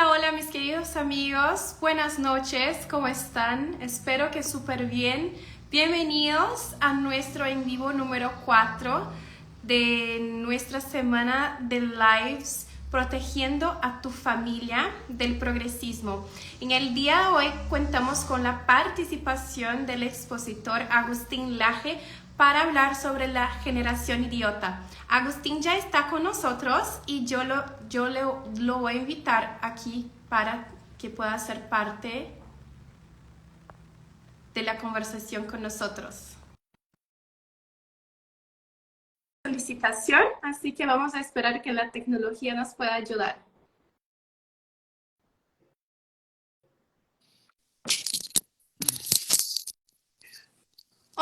Hola, hola mis queridos amigos, buenas noches, ¿cómo están? Espero que súper bien. Bienvenidos a nuestro en vivo número 4 de nuestra semana de lives protegiendo a tu familia del progresismo. En el día de hoy contamos con la participación del expositor Agustín Laje para hablar sobre la generación idiota. Agustín ya está con nosotros y lo voy a invitar aquí para que pueda ser parte de la conversación con nosotros. Solicitación, así que vamos a esperar que la tecnología nos pueda ayudar.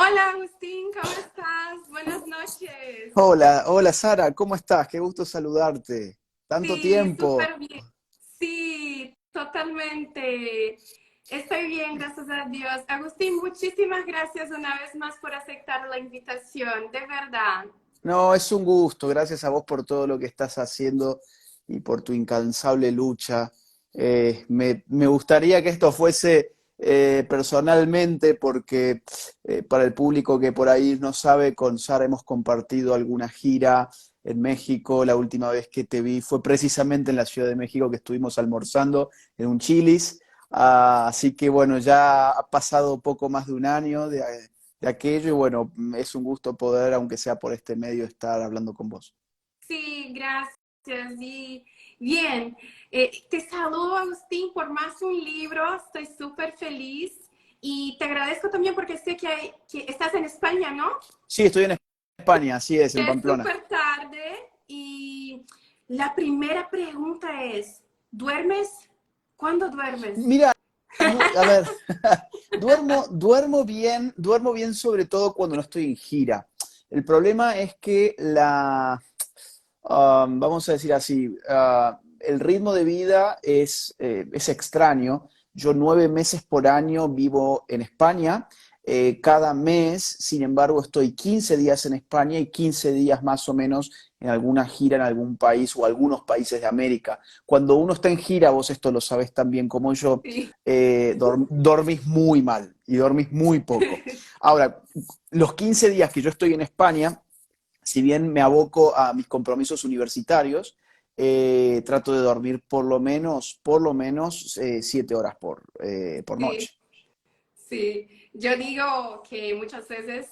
Hola Agustín, ¿cómo estás? Buenas noches. Hola, hola Sara, ¿cómo estás? Qué gusto saludarte. Tanto Sí, tiempo. súper bien. Sí, totalmente. Estoy bien, gracias a Dios. Agustín, muchísimas gracias una vez más por aceptar la invitación, de verdad. No, es un gusto. Gracias a vos por todo lo que estás haciendo y por tu incansable lucha. Me gustaría que esto fuese personalmente, porque para el público que por ahí no sabe, con Sara hemos compartido alguna gira en México. La última vez que te vi fue precisamente en la Ciudad de México, que estuvimos almorzando en un Chili's. Así que bueno, ya ha pasado poco más de un año de aquello y bueno, es un gusto poder, aunque sea por este medio, estar hablando con vos. Sí, gracias. Y bien, te saludo Agustín por más un libro, estoy súper feliz y te agradezco también porque sé que estás en España, ¿no? Sí, estoy en España, así es, en Ya es Pamplona. súper tarde y la primera pregunta es, ¿duermes? ¿Cuándo duermes? Mira, a ver, duermo bien sobre todo cuando no estoy en gira. El problema es que vamos a decir así, el ritmo de vida es extraño. Yo 9 meses por año vivo en España. Cada mes, sin embargo, estoy 15 días en España y 15 días más o menos en alguna gira en algún país o algunos países de América. Cuando uno está en gira, vos esto lo sabés tan bien como yo, Sí. dormís muy mal y dormís muy poco. Ahora, los 15 días que yo estoy en España, si bien me aboco a mis compromisos universitarios, trato de dormir por lo menos 7 horas por Sí, noche. sí. Yo digo que muchas veces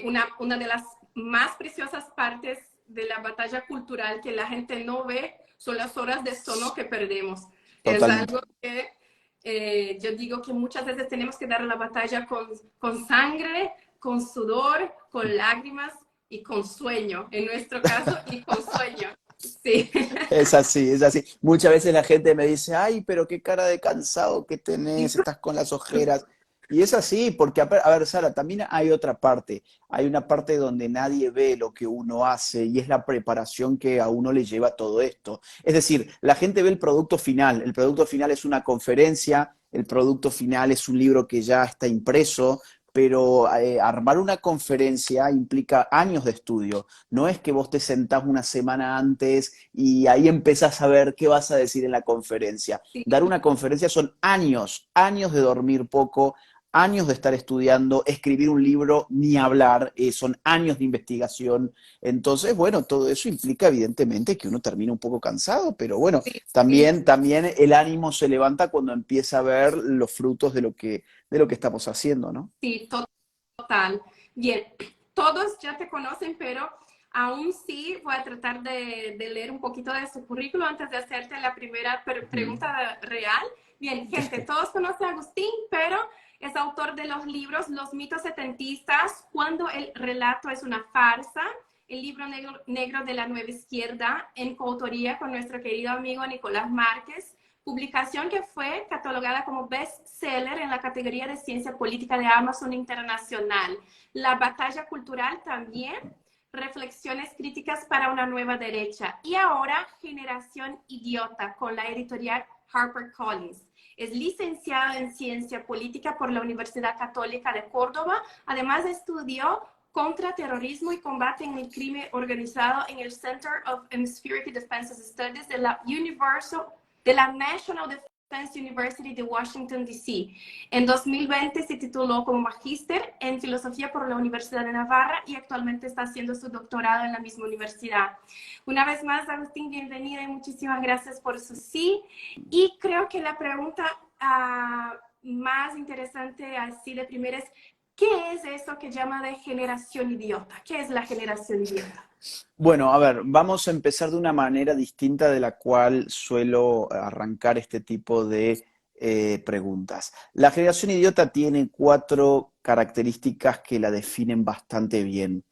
una de las más preciosas partes de la batalla cultural que la gente no ve son las horas de sono que perdemos. Es Totalmente. algo que yo digo que muchas veces tenemos que dar la batalla con sangre, con sudor, con lágrimas y con sueño, en nuestro caso, y con sueño. Sí. Es así, es así. Muchas veces la gente me dice, ay, pero qué cara de cansado que tenés, estás con las ojeras. Y es así, porque, a ver, Sara, también hay otra parte. Hay una parte donde nadie ve lo que uno hace y es la preparación que a uno le lleva todo esto. Es decir, la gente ve el producto final. El producto final es una conferencia, el producto final es un libro que ya está impreso, pero armar una conferencia implica años de estudio. No es que vos te sentás una semana antes y ahí empezás a ver qué vas a decir en la conferencia. Sí. Dar una conferencia son años, años de dormir poco, años de estar estudiando, escribir un libro, ni hablar, son años de investigación. Entonces, bueno, todo eso implica evidentemente que uno termina un poco cansado, pero bueno, Sí, también el ánimo se levanta cuando empieza a ver los frutos de lo que estamos haciendo, ¿no? sí, total. Bien, todos ya te conocen, pero aún sí voy a tratar de leer un poquito de su currículo antes de hacerte la primera pregunta real. Bien, gente, todos conocen a Agustín, pero es autor de los libros Los mitos setentistas, Cuando el relato es una farsa, el libro negro de la nueva izquierda, en coautoría con nuestro querido amigo Nicolás Márquez, publicación que fue catalogada como bestseller en la categoría de ciencia política de Amazon Internacional. La batalla cultural también, reflexiones críticas para una nueva derecha. Y ahora, Generación Idiota, con la editorial HarperCollins. Es licenciada en ciencia política por la Universidad Católica de Córdoba. Además, estudió contraterrorismo y combate en el crimen organizado en el Center of Hemispheric Defense Studies de la de la National Defense University de Washington, D.C. En 2020 se tituló como magíster en filosofía por la Universidad de Navarra y actualmente está haciendo su doctorado en la misma universidad. Una vez más, Agustín, bienvenida y muchísimas gracias por su sí. Y creo que la pregunta más interesante así de primera es, ¿qué es eso que llama de generación idiota? ¿Qué es la generación idiota? Bueno, a ver, vamos a empezar de una manera distinta de la cual suelo arrancar este tipo de preguntas. La generación idiota tiene 4 características que la definen bastante bien.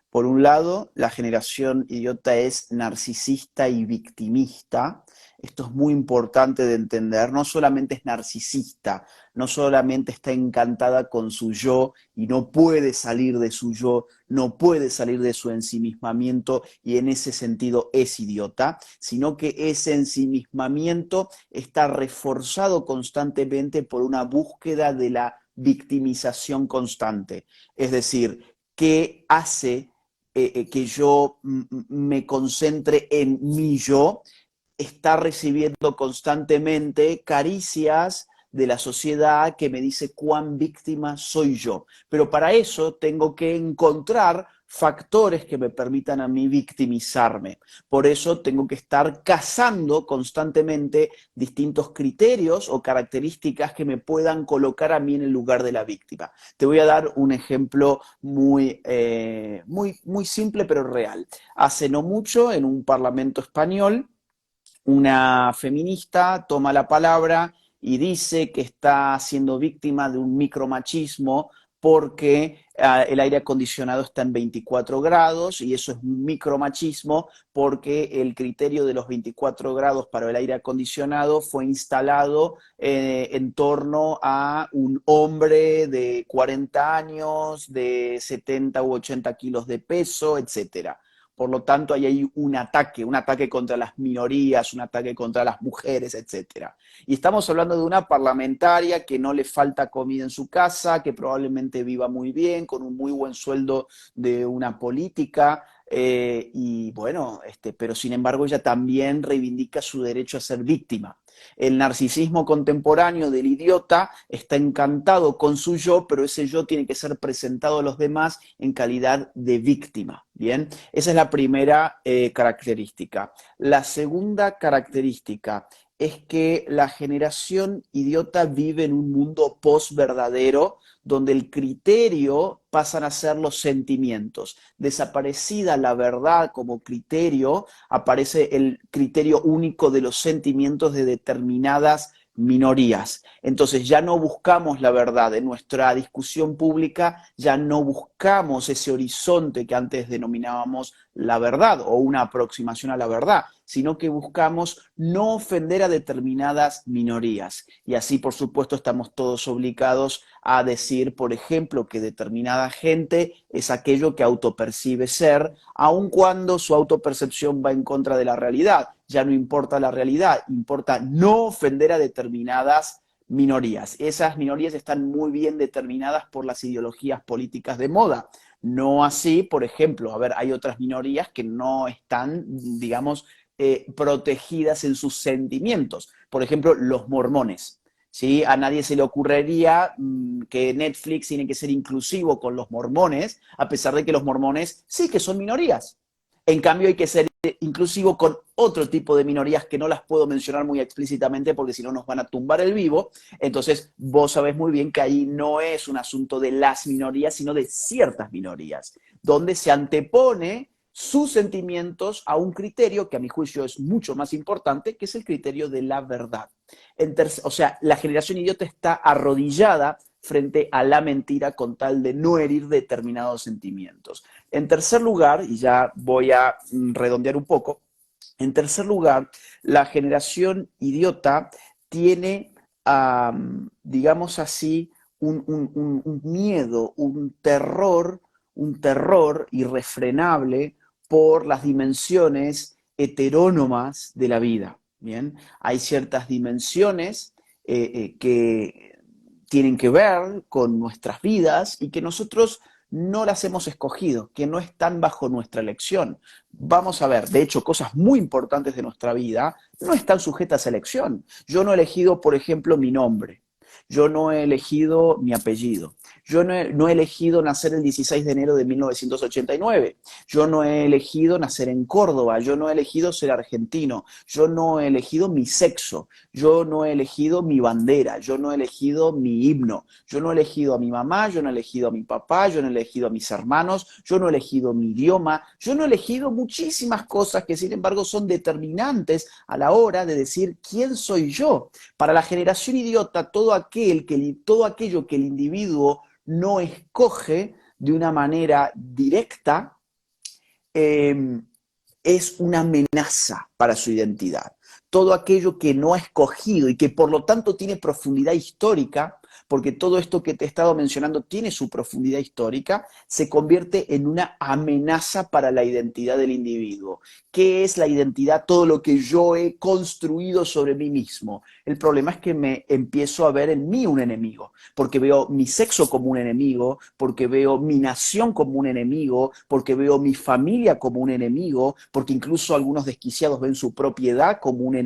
Por un lado, la generación idiota es narcisista y victimista. Esto es muy importante de entender. No solamente es narcisista, no solamente está encantada con su yo y no puede salir de su yo, no puede salir de su ensimismamiento y en ese sentido es idiota, sino que ese ensimismamiento está reforzado constantemente por una búsqueda de la victimización constante. Es decir, ¿qué hace que yo me concentre en mi yo? Está recibiendo constantemente caricias de la sociedad que me dice cuán víctima soy yo. Pero para eso tengo que encontrar factores que me permitan a mí victimizarme. Por eso tengo que estar cazando constantemente distintos criterios o características que me puedan colocar a mí en el lugar de la víctima. Te voy a dar un ejemplo muy simple pero real. Hace no mucho, en un parlamento español, una feminista toma la palabra y dice que está siendo víctima de un micromachismo porque el aire acondicionado está en 24 grados y eso es un micromachismo porque el criterio de los 24 grados para el aire acondicionado fue instalado en torno a un hombre de 40 años, de 70 u 80 kilos de peso, etcétera. Por lo tanto, ahí hay un ataque contra las minorías, un ataque contra las mujeres, etc. Y estamos hablando de una parlamentaria que no le falta comida en su casa, que probablemente viva muy bien, con un muy buen sueldo de una política, y bueno, pero sin embargo ella también reivindica su derecho a ser víctima. El narcisismo contemporáneo del idiota está encantado con su yo, pero ese yo tiene que ser presentado a los demás en calidad de víctima. Bien, esa es la primera característica. La segunda característica es que la generación idiota vive en un mundo post-verdadero donde el criterio pasan a ser los sentimientos. Desaparecida la verdad como criterio, aparece el criterio único de los sentimientos de determinadas minorías. Entonces ya no buscamos la verdad en nuestra discusión pública, ya no buscamos ese horizonte que antes denominábamos la verdad o una aproximación a la verdad, sino que buscamos no ofender a determinadas minorías. Y así, por supuesto, estamos todos obligados a decir, por ejemplo, que determinada gente es aquello que autopercibe ser, aun cuando su autopercepción va en contra de la realidad. Ya no importa la realidad, importa no ofender a determinadas minorías. Esas minorías están muy bien determinadas por las ideologías políticas de moda. No así, por ejemplo, a ver, hay otras minorías que no están, digamos, protegidas en sus sentimientos. Por ejemplo, los mormones. ¿Sí? A nadie se le ocurriría que Netflix tiene que ser inclusivo con los mormones, a pesar de que los mormones sí que son minorías. En cambio, hay que ser inclusivo con otro tipo de minorías que no las puedo mencionar muy explícitamente porque si no nos van a tumbar el vivo. Entonces, vos sabés muy bien que ahí no es un asunto de las minorías, sino de ciertas minorías, donde se antepone sus sentimientos a un criterio que a mi juicio es mucho más importante, que es el criterio de la verdad. O sea, la generación idiota está arrodillada frente a la mentira con tal de no herir determinados sentimientos. En tercer lugar, y ya voy a redondear un poco, en tercer lugar, la generación idiota tiene, digamos así, un miedo, un terror irrefrenable por las dimensiones heterónomas de la vida. Bien, hay ciertas dimensiones que tienen que ver con nuestras vidas y que nosotros no las hemos escogido, que no están bajo nuestra elección. Vamos a ver, de hecho, cosas muy importantes de nuestra vida no están sujetas a elección. Yo no he elegido, por ejemplo, mi nombre. Yo no he elegido mi apellido. Yo no he elegido nacer el 16 de enero de 1989. Yo no he elegido nacer en Córdoba. Yo no he elegido ser argentino. Yo no he elegido mi sexo. Yo no he elegido mi bandera. Yo no he elegido mi himno. Yo no he elegido a mi mamá. Yo no he elegido a mi papá. Yo no he elegido a mis hermanos. Yo no he elegido mi idioma. Yo no he elegido muchísimas cosas que, sin embargo, son determinantes a la hora de decir quién soy yo. Para la generación idiota, todo aquello que el individuo no escoge de una manera directa, es una amenaza para su identidad. Todo aquello que no ha escogido y que por lo tanto tiene profundidad histórica, porque todo esto que te he estado mencionando tiene su profundidad histórica, se convierte en una amenaza para la identidad del individuo. ¿Qué es la identidad? Todo lo que yo he construido sobre mí mismo. El problema es que me empiezo a ver en mí un enemigo, porque veo mi sexo como un enemigo, porque veo mi nación como un enemigo, porque veo mi familia como un enemigo, porque incluso algunos desquiciados ven su propiedad como un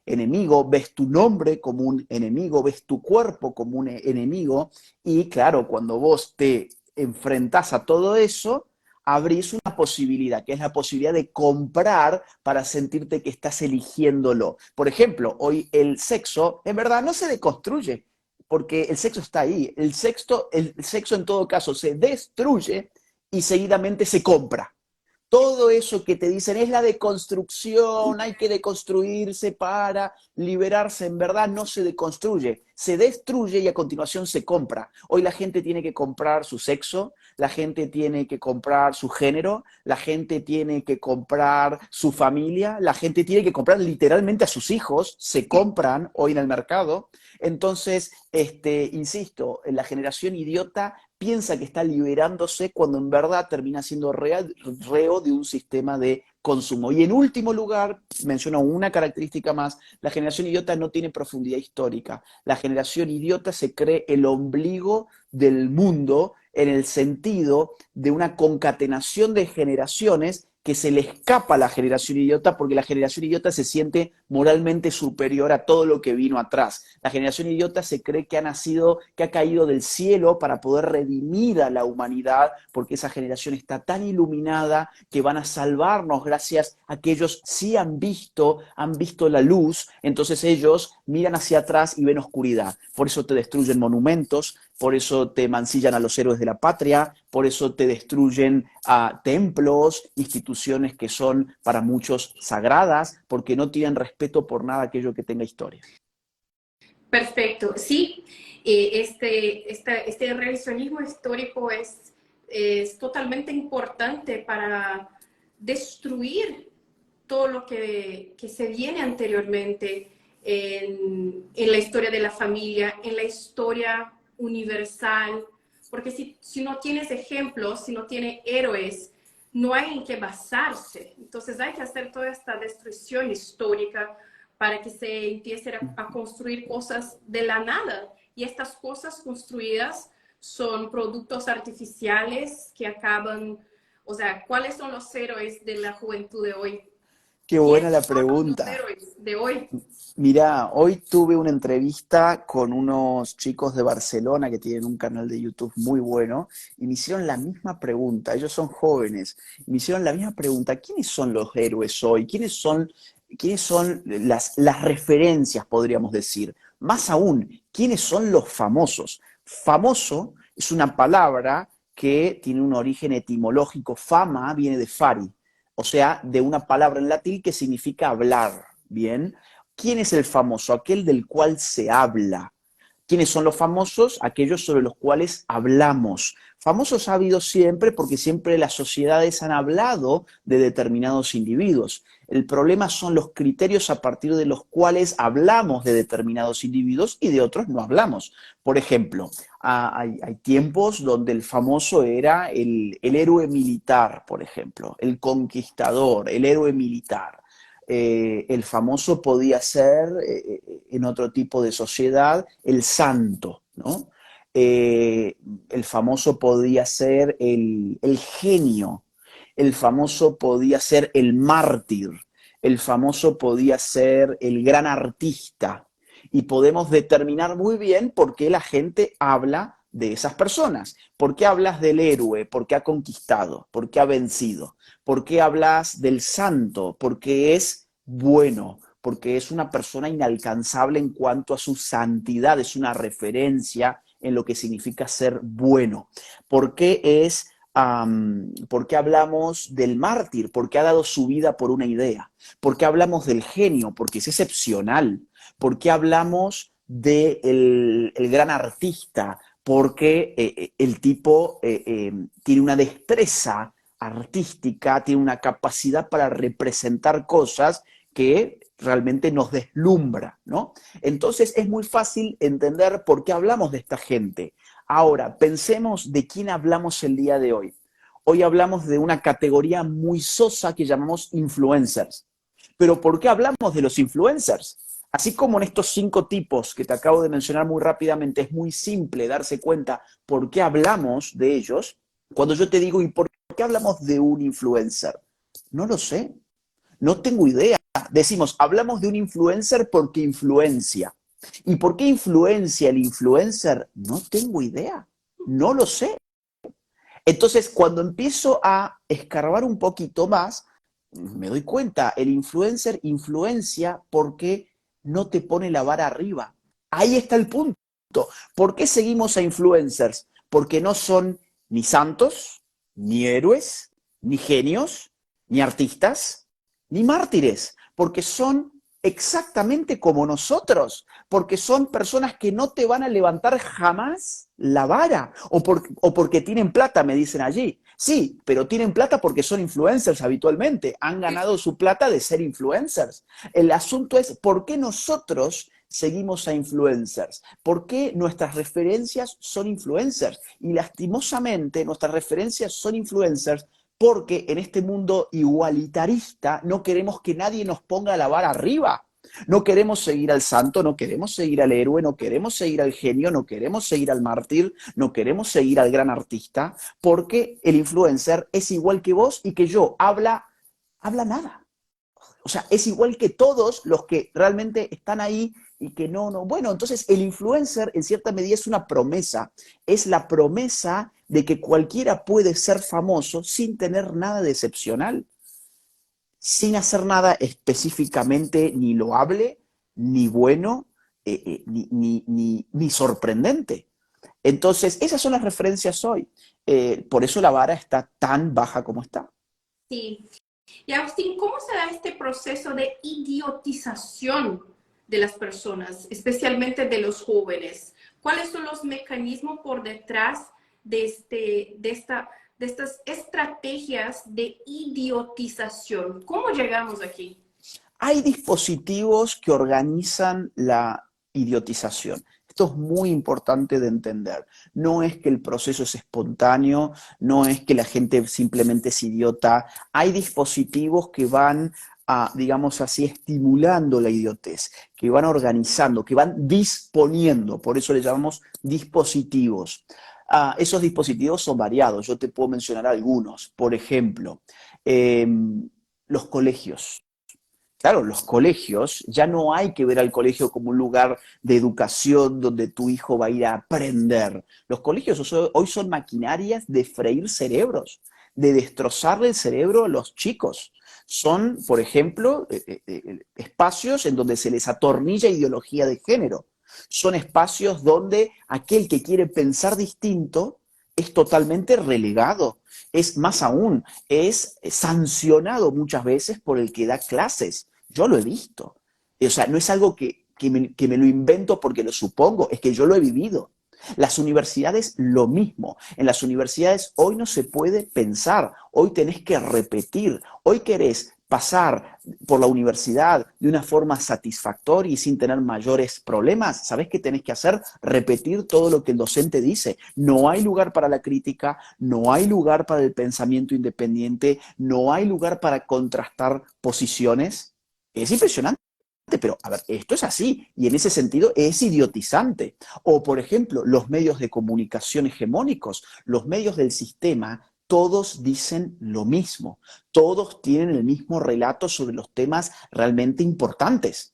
enemigo, ves tu nombre como un enemigo, ves tu cuerpo como un enemigo, y claro, cuando vos te enfrentás a todo eso, abrís una posibilidad, que es la posibilidad de comprar para sentirte que estás eligiéndolo. Por ejemplo, hoy el sexo, en verdad, no se deconstruye, porque el sexo está ahí. El sexo en todo caso se destruye y seguidamente se compra. Todo eso que te dicen es la deconstrucción, hay que deconstruirse para liberarse, en verdad no se deconstruye, se destruye y a continuación se compra. Hoy la gente tiene que comprar su sexo, la gente tiene que comprar su género, la gente tiene que comprar su familia, la gente tiene que comprar literalmente a sus hijos, se compran hoy en el mercado. Entonces, insisto, la generación idiota piensa que está liberándose cuando en verdad termina siendo reo de un sistema de consumo. Y en último lugar, menciono una característica más, la generación idiota no tiene profundidad histórica. La generación idiota se cree el ombligo del mundo en el sentido de una concatenación de generaciones que se le escapa a la generación idiota porque la generación idiota se siente moralmente superior a todo lo que vino atrás. La generación idiota se cree que ha nacido, que ha caído del cielo para poder redimir a la humanidad, porque esa generación está tan iluminada que van a salvarnos gracias a que ellos sí han visto la luz, entonces ellos miran hacia atrás y ven oscuridad. Por eso te destruyen monumentos, por eso te mancillan a los héroes de la patria, por eso te destruyen a templos, instituciones que son para muchos sagradas, porque no tienen respeto por nada aquello que tenga historia. Perfecto, sí, este revisionismo histórico es totalmente importante para destruir todo lo que se viene anteriormente en la historia de la familia, en la historia universal, porque si no tienes ejemplos, si no tienes héroes, no hay en qué basarse. Entonces hay que hacer toda esta destrucción histórica para que se empiece a construir cosas de la nada. Y estas cosas construidas son productos artificiales que acaban, o sea, ¿cuáles son los héroes de la juventud de hoy? Qué buena la ¿Quiénes son los pregunta. héroes de hoy? Mirá, hoy tuve una entrevista con unos chicos de Barcelona que tienen un canal de YouTube muy bueno y me hicieron la misma pregunta. Ellos son jóvenes y me hicieron la misma pregunta. ¿Quiénes son los héroes hoy? ¿Quiénes son las referencias, podríamos decir? Más aún, ¿quiénes son los famosos? Famoso es una palabra que tiene un origen etimológico. Fama viene de fari, o sea, de una palabra en latín que significa hablar. Bien. ¿Quién es el famoso? Aquel del cual se habla. ¿Quiénes son los famosos? Aquellos sobre los cuales hablamos. Famosos ha habido siempre porque siempre las sociedades han hablado de determinados individuos. El problema son los criterios a partir de los cuales hablamos de determinados individuos y de otros no hablamos. Por ejemplo, hay tiempos donde el famoso era el héroe militar, por ejemplo, el conquistador, el héroe militar. El famoso podía ser, en otro tipo de sociedad, el santo, ¿no? el famoso podía ser el genio, el famoso podía ser el mártir, el famoso podía ser el gran artista. Y podemos determinar muy bien por qué la gente habla de esas personas. ¿Por qué hablas del héroe? ¿Por qué ha conquistado? ¿Por qué ha vencido? ¿Por qué hablas del santo? Porque es bueno, porque es una persona inalcanzable en cuanto a su santidad, es una referencia en lo que significa ser bueno. ¿Por qué es ¿por qué hablamos del mártir? Porque ha dado su vida por una idea. ¿Por qué hablamos del genio? Porque es excepcional. ¿Por qué hablamos del el gran artista? Porque el tipo tiene una destreza artística, tiene una capacidad para representar cosas que realmente nos deslumbra, ¿no? Entonces es muy fácil entender por qué hablamos de esta gente. Ahora, pensemos de quién hablamos el día de hoy. Hoy hablamos de una categoría muy sosa que llamamos influencers. Pero ¿por qué hablamos de los influencers? Así como en estos 5 tipos que te acabo de mencionar muy rápidamente, es muy simple darse cuenta por qué hablamos de ellos. Cuando yo te digo, ¿y por qué hablamos de un influencer? No lo sé, no tengo idea. Decimos, hablamos de un influencer porque influencia. ¿Y por qué influencia el influencer? No tengo idea, no lo sé. Entonces, cuando empiezo a escarbar un poquito más, me doy cuenta, el influencer influencia porque no te pone la vara arriba. Ahí está el punto. ¿Por qué seguimos a influencers? Porque no son ni santos, ni héroes, ni genios, ni artistas, ni mártires, porque son exactamente como nosotros, porque son personas que no te van a levantar jamás la vara, o porque tienen plata, me dicen allí. Sí, pero tienen plata porque son influencers habitualmente, han ganado su plata de ser influencers. El asunto es por qué nosotros seguimos a influencers, por qué nuestras referencias son influencers. Y lastimosamente nuestras referencias son influencers porque en este mundo igualitarista no queremos que nadie nos ponga la vara arriba. No queremos seguir al santo, no queremos seguir al héroe, no queremos seguir al genio, no queremos seguir al mártir, no queremos seguir al gran artista, porque el influencer es igual que vos y que yo, habla nada. O sea, es igual que todos los que realmente están ahí y que no. Bueno, entonces el influencer en cierta medida es una promesa. Es la promesa de que cualquiera puede ser famoso sin tener nada de excepcional, sin hacer nada específicamente ni loable, ni bueno, ni sorprendente. Entonces, esas son las referencias hoy. Por eso la vara está tan baja como está. Sí. Y Agustín, ¿cómo se da este proceso de idiotización de las personas, especialmente de los jóvenes? ¿Cuáles son los mecanismos por detrás de estas estrategias de idiotización? ¿Cómo llegamos aquí? Hay dispositivos que organizan la idiotización. Esto es muy importante de entender. No es que el proceso es espontáneo, no es que la gente simplemente es idiota. Hay dispositivos que van digamos así, estimulando la idiotez, que van organizando, que van disponiendo, por eso le llamamos dispositivos. Esos dispositivos son variados, yo te puedo mencionar algunos. Por ejemplo, eh, los colegios. Claro, los colegios, ya no hay que ver al colegio como un lugar de educación donde tu hijo va a ir a aprender. Los colegios hoy son maquinarias de freír cerebros, de destrozarle el cerebro a los chicos. Son, por ejemplo, espacios en donde se les atornilla ideología de género. Son espacios donde aquel que quiere pensar distinto es totalmente relegado. Es más aún, es sancionado muchas veces por el que da clases. Yo lo he visto. O sea, no es algo que me lo invento porque lo supongo, es que yo lo he vivido. Las universidades, lo mismo. En las universidades hoy no se puede pensar, hoy tenés que repetir, hoy querés pasar por la universidad de una forma satisfactoria y sin tener mayores problemas. ¿Sabés qué tenés que hacer? Repetir todo lo que el docente dice. No hay lugar para la crítica, no hay lugar para el pensamiento independiente, no hay lugar para contrastar posiciones. Es impresionante. pero a ver, esto es así y en ese sentido es idiotizante. O, por ejemplo, los medios de comunicación hegemónicos, los medios del sistema, todos dicen lo mismo, todos tienen el mismo relato sobre los temas realmente importantes.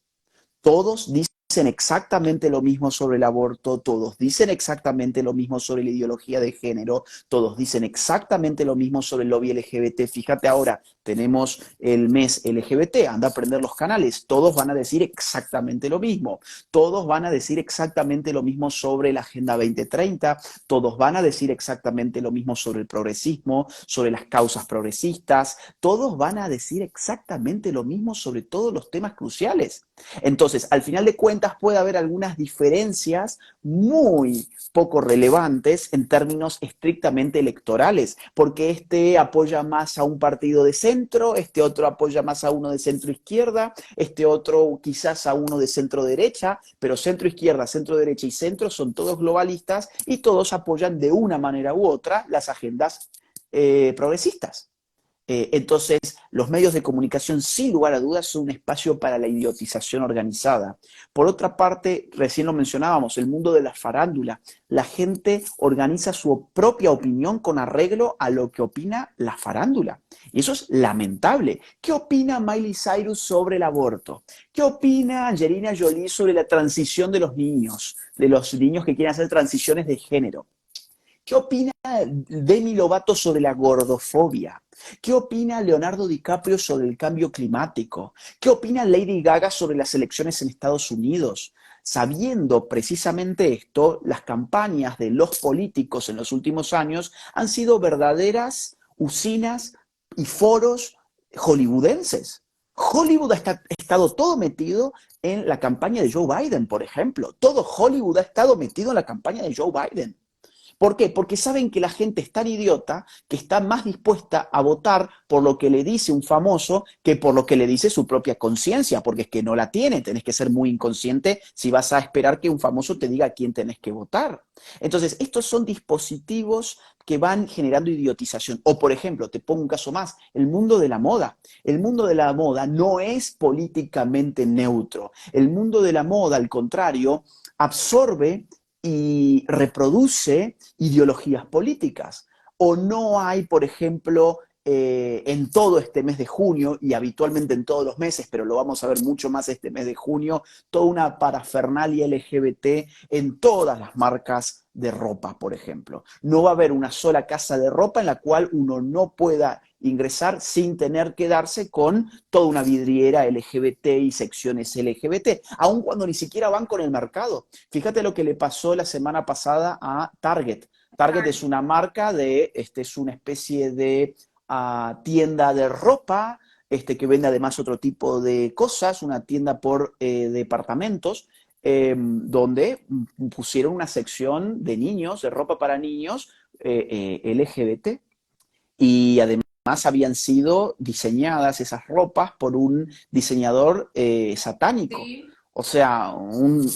Todos dicen exactamente lo mismo sobre el aborto, todos dicen exactamente lo mismo sobre la ideología de género, todos dicen exactamente lo mismo sobre el lobby LGBT. Fíjate ahora, tenemos el mes LGBT, anda a prender los canales, todos van a decir exactamente lo mismo, todos van a decir exactamente lo mismo sobre la Agenda 2030, todos van a decir exactamente lo mismo sobre el progresismo, sobre las causas progresistas, todos van a decir exactamente lo mismo sobre todos los temas cruciales. Entonces, al final de cuentas puede haber algunas diferencias muy poco relevantes en términos estrictamente electorales, porque este apoya más a un partido de centro, este otro apoya más a uno de centro izquierda, este otro quizás a uno de centro derecha, pero centro izquierda, centro derecha y centro son todos globalistas y todos apoyan de una manera u otra las agendas progresistas. Entonces, los medios de comunicación, sin lugar a dudas, son un espacio para la idiotización organizada. Por otra parte, recién lo mencionábamos, el mundo de la farándula. La gente organiza su propia opinión con arreglo a lo que opina la farándula. Y eso es lamentable. ¿Qué opina Miley Cyrus sobre el aborto? ¿Qué opina Angelina Jolie sobre la transición de los niños que quieren hacer transiciones de género? ¿Qué opina Demi Lovato sobre la gordofobia? ¿Qué opina Leonardo DiCaprio sobre el cambio climático? ¿Qué opina Lady Gaga sobre las elecciones en Estados Unidos? Sabiendo precisamente esto, las campañas de los políticos en los últimos años han sido verdaderas usinas y foros hollywoodenses. Hollywood ha estado todo metido en la campaña de Joe Biden, por ejemplo. Todo Hollywood ha estado metido en la campaña de Joe Biden. ¿Por qué? Porque saben que la gente es tan idiota que está más dispuesta a votar por lo que le dice un famoso que por lo que le dice su propia conciencia, porque es que no la tiene, tenés que ser muy inconsciente si vas a esperar que un famoso te diga a quién tenés que votar. Entonces, estos son dispositivos que van generando idiotización. O, por ejemplo, te pongo un caso más, el mundo de la moda. El mundo de la moda no es políticamente neutro. El mundo de la moda, al contrario, absorbe y reproduce ideologías políticas. O no hay, por ejemplo, en todo este mes de junio, y habitualmente en todos los meses, pero lo vamos a ver mucho más este mes de junio, toda una parafernalia LGBT en todas las marcas de ropa, por ejemplo. No va a haber una sola casa de ropa en la cual uno no pueda ingresar sin tener que darse con toda una vidriera LGBT y secciones LGBT, aun cuando ni siquiera van con el mercado. Fíjate lo que le pasó la semana pasada a Target. Target es una marca es una especie de tienda de ropa, que vende además otro tipo de cosas, una tienda por departamentos, donde pusieron una sección de niños, de ropa para niños LGBT, y además habían sido diseñadas esas ropas por un diseñador satánico. Sí. O sea, un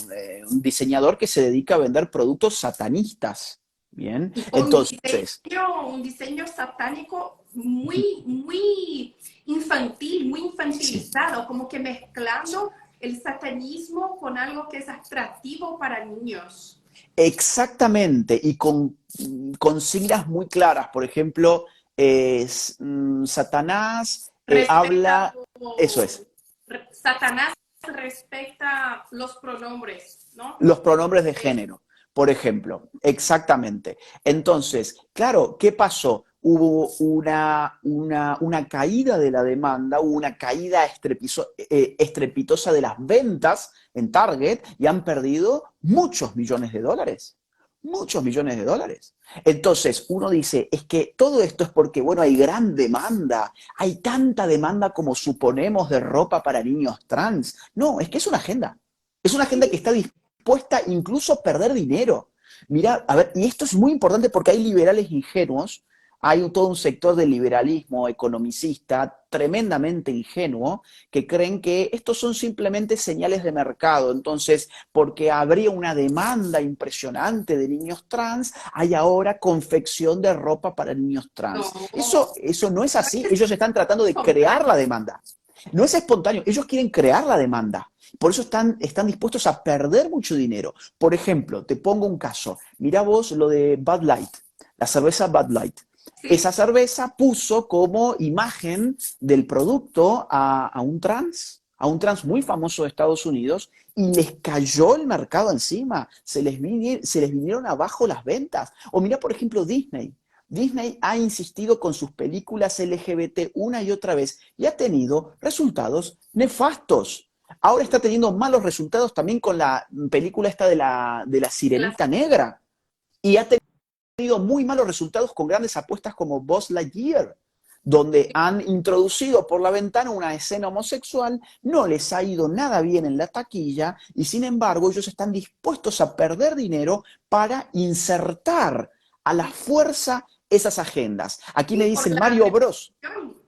diseñador que se dedica a vender productos satanistas. Bien, Y con entonces, un diseño satánico muy infantil, muy sí, infantilizado, como que mezclando el satanismo con algo que es atractivo para niños. exactamente, y con siglas muy claras. Por ejemplo, Satanás Respecta, habla, eso es, Satanás respecta los pronombres, ¿no? los pronombres de género, por ejemplo, exactamente. Entonces, claro, ¿qué pasó? Hubo una caída de la demanda, hubo una caída estrepitosa de las ventas en Target y han perdido muchos millones de dólares. Muchos millones de dólares. Entonces, uno dice, es que todo esto es porque, bueno, hay gran demanda, hay tanta demanda como suponemos de ropa para niños trans. No, es que es una agenda. Es una agenda que está dispuesta incluso a perder dinero. Mira, a ver, y esto es muy importante porque hay liberales ingenuos, hay todo un sector del liberalismo economicista tremendamente ingenuo que creen que estos son simplemente señales de mercado. Entonces, porque habría una demanda impresionante de niños trans, hay ahora confección de ropa para niños trans. No, Eso no es así. Ellos están tratando de crear la demanda. No es espontáneo, ellos quieren crear la demanda. Por eso están dispuestos a perder mucho dinero. Por ejemplo, te pongo un caso. Mirá vos lo de Bud Light, la cerveza Bud Light. Esa Sí, cerveza puso como imagen del producto a un trans muy famoso de Estados Unidos, y les cayó el mercado encima. Se les vinieron abajo las ventas. O mirá, por ejemplo, Disney. Disney ha insistido con sus películas LGBT una y otra vez y ha tenido resultados nefastos. Ahora está teniendo malos resultados también con la película esta de la las- Sirenita Negra. Y ha tenido muy malos resultados con grandes apuestas como Buzz Lightyear, donde han introducido por la ventana una escena homosexual, no les ha ido nada bien en la taquilla y sin embargo ellos están dispuestos a perder dinero para insertar a la fuerza esas agendas. Aquí me sí, por dicen la Mario Bros. repetición.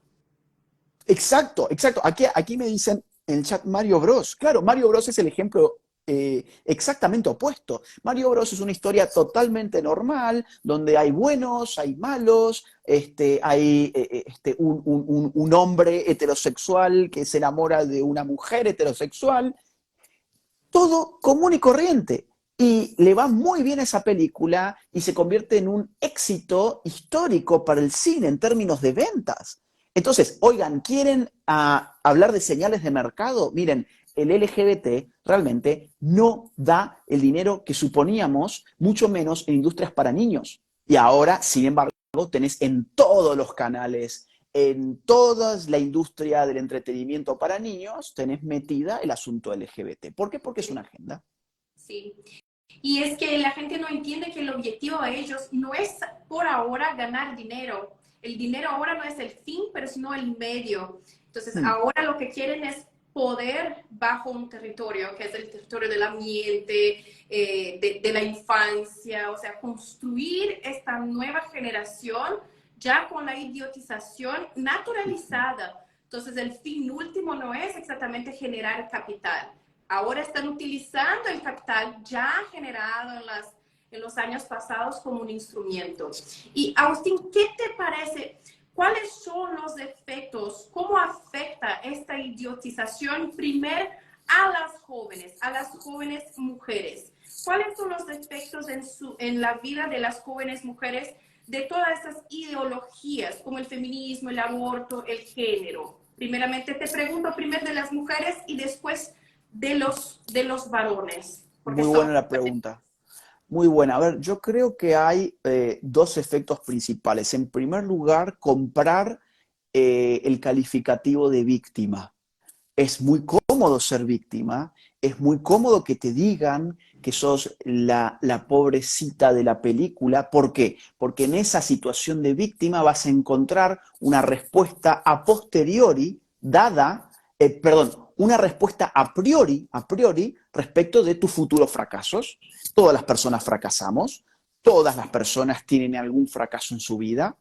Exacto, exacto. Aquí me dicen en el chat Mario Bros. Claro, Mario Bros es el ejemplo exactamente opuesto. Mario Bros es una historia totalmente normal, donde hay buenos, hay malos, hay un hombre heterosexual que se enamora de una mujer heterosexual, todo común y corriente. Y le va muy bien a esa película y se convierte en un éxito histórico para el cine en términos de ventas. Entonces, oigan, ¿quieren hablar de señales de mercado? Miren, el LGBT realmente no da el dinero que suponíamos, mucho menos en industrias para niños. Y ahora, sin embargo, tenés en todos los canales, en toda la industria del entretenimiento para niños, tenés metida el asunto LGBT. ¿Por qué? Porque es una agenda. Sí. Y es que la gente no entiende que el objetivo de ellos no es por ahora ganar dinero. El dinero ahora no es el fin, pero sino el medio. Entonces, Hmm. ahora lo que quieren es poder bajo un territorio, que es el territorio del ambiente, de la infancia, o sea, construir esta nueva generación ya con la idiotización naturalizada. Entonces, el fin último no es exactamente generar capital. Ahora están utilizando el capital ya generado en los años pasados como un instrumento. Y Agustín, ¿qué te parece? ¿Cuáles son los efectos? ¿Cómo afecta esta idiotización primero a las jóvenes mujeres? ¿Cuáles son los efectos en la vida de las jóvenes mujeres de todas estas ideologías como el feminismo, el aborto, el género? Primeramente te pregunto primero de las mujeres y después de los varones, porque Muy son... buena la pregunta. Muy buena. A ver, yo creo que hay dos efectos principales. En primer lugar, comprar el calificativo de víctima. Es muy cómodo ser víctima, es muy cómodo que te digan que sos la pobrecita de la película. ¿Por qué? Porque en esa situación de víctima vas a encontrar una respuesta a posteriori dada, perdón, una respuesta a priori respecto de tus futuros fracasos. Todas las personas fracasamos, todas las personas tienen algún fracaso en su vida,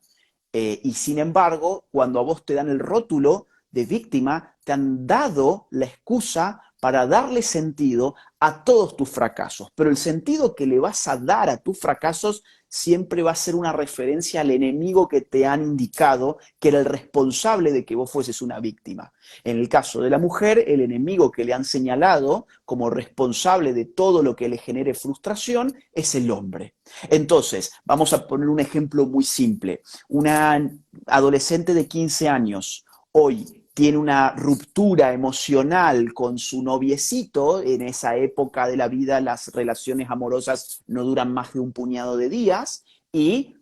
y sin embargo, cuando a vos te dan el rótulo de víctima, te han dado la excusa para darle sentido a todos tus fracasos. Pero el sentido que le vas a dar a tus fracasos siempre va a ser una referencia al enemigo que te han indicado que era el responsable de que vos fueses una víctima. En el caso de la mujer, el enemigo que le han señalado como responsable de todo lo que le genere frustración es el hombre. Entonces, vamos a poner un ejemplo muy simple. Una adolescente de 15 años hoy tiene una ruptura emocional con su noviecito. En esa época de la vida las relaciones amorosas no duran más de un puñado de días, y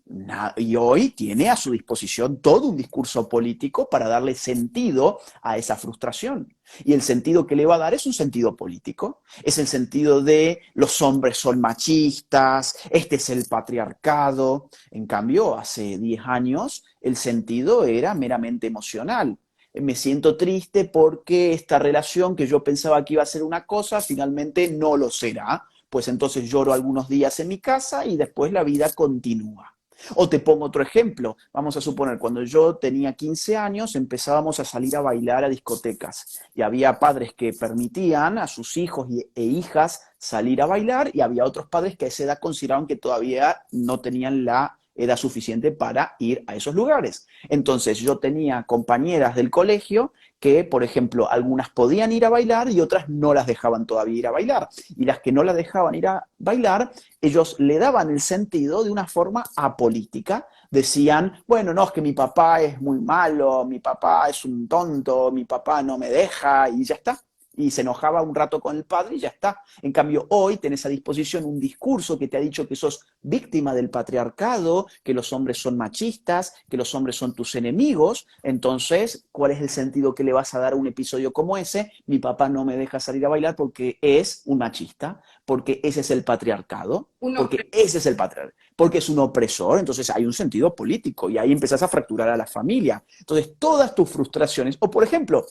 hoy tiene a su disposición todo un discurso político para darle sentido a esa frustración. Y el sentido que le va a dar es un sentido político. Es el sentido de los hombres son machistas, este es el patriarcado. En cambio, hace 10 años el sentido era meramente emocional. Me siento triste porque esta relación que yo pensaba que iba a ser una cosa, finalmente no lo será. Pues entonces lloro algunos días en mi casa y después la vida continúa. O te pongo otro ejemplo. Vamos a suponer, cuando yo tenía 15 años empezábamos a salir a bailar a discotecas y había padres que permitían a sus hijos e hijas salir a bailar, y había otros padres que a esa edad consideraban que todavía no tenían la edad suficiente para ir a esos lugares. Entonces yo tenía compañeras del colegio que, por ejemplo, algunas podían ir a bailar y otras no las dejaban todavía ir a bailar. Y las que no las dejaban ir a bailar, ellos le daban el sentido de una forma apolítica. Decían, bueno, no, es que mi papá es muy malo, mi papá es un tonto, mi papá no me deja, y ya está. Y se enojaba un rato con el padre y ya está. En cambio, hoy tenés a disposición un discurso que te ha dicho que sos víctima del patriarcado, que los hombres son machistas, que los hombres son tus enemigos. Entonces, ¿cuál es el sentido que le vas a dar a un episodio como ese? Mi papá no me deja salir a bailar porque es un machista, porque ese es el patriarcado, Uno, porque ese es el patriarcado, porque es un opresor. Entonces hay un sentido político y ahí empezás a fracturar a la familia. Entonces, todas tus frustraciones, o por ejemplo,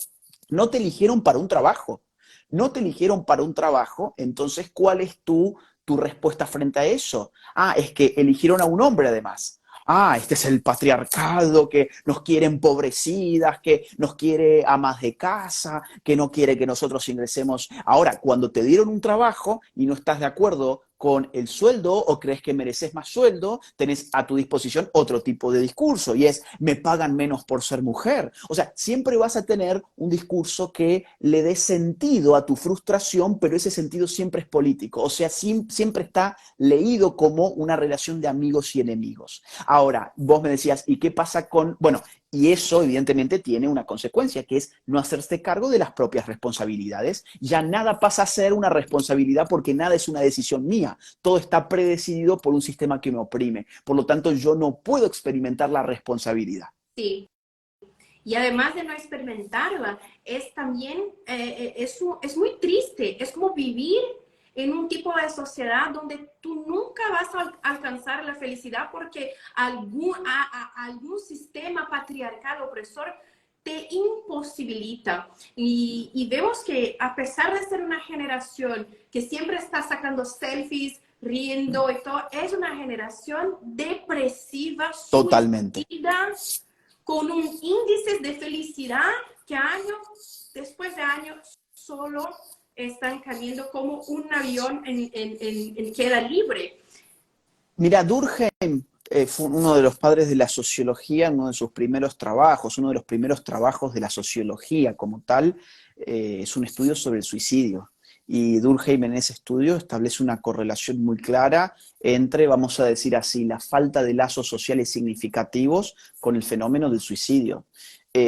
no te eligieron para un trabajo. No te eligieron para un trabajo, entonces, ¿cuál es tu respuesta frente a eso? Ah, es que eligieron a un hombre además. Ah, este es el patriarcado que nos quiere empobrecidas, que nos quiere amas de casa, que no quiere que nosotros ingresemos. Ahora, cuando te dieron un trabajo y no estás de acuerdo con el sueldo o crees que mereces más sueldo, tenés a tu disposición otro tipo de discurso y es, me pagan menos por ser mujer. O sea, siempre vas a tener un discurso que le dé sentido a tu frustración, pero ese sentido siempre es político. O sea, siempre está leído como una relación de amigos y enemigos. Ahora, vos me decías, ¿y qué pasa con...? Bueno, y eso evidentemente tiene una consecuencia, que es no hacerse cargo de las propias responsabilidades. Ya nada pasa a ser una responsabilidad porque nada es una decisión mía. Todo está predecidido por un sistema que me oprime. Por lo tanto, yo no puedo experimentar la responsabilidad. sí. Y además de no experimentarla, es también, es muy triste, es como vivir en un tipo de sociedad donde tú nunca vas a alcanzar la felicidad porque algún sistema patriarcal opresor te imposibilita. Y vemos que a pesar de ser una generación que siempre está sacando selfies, riendo y todo, es una generación depresiva, Totalmente. suicida, con un índice de felicidad que año después de año solo están cayendo como un avión en queda libre. Mira, Durkheim fue uno de los padres de la sociología, uno de sus primeros trabajos, uno de los primeros trabajos de la sociología como tal, es un estudio sobre el suicidio. Y Durkheim en ese estudio establece una correlación muy clara entre, vamos a decir así, la falta de lazos sociales significativos con el fenómeno del suicidio.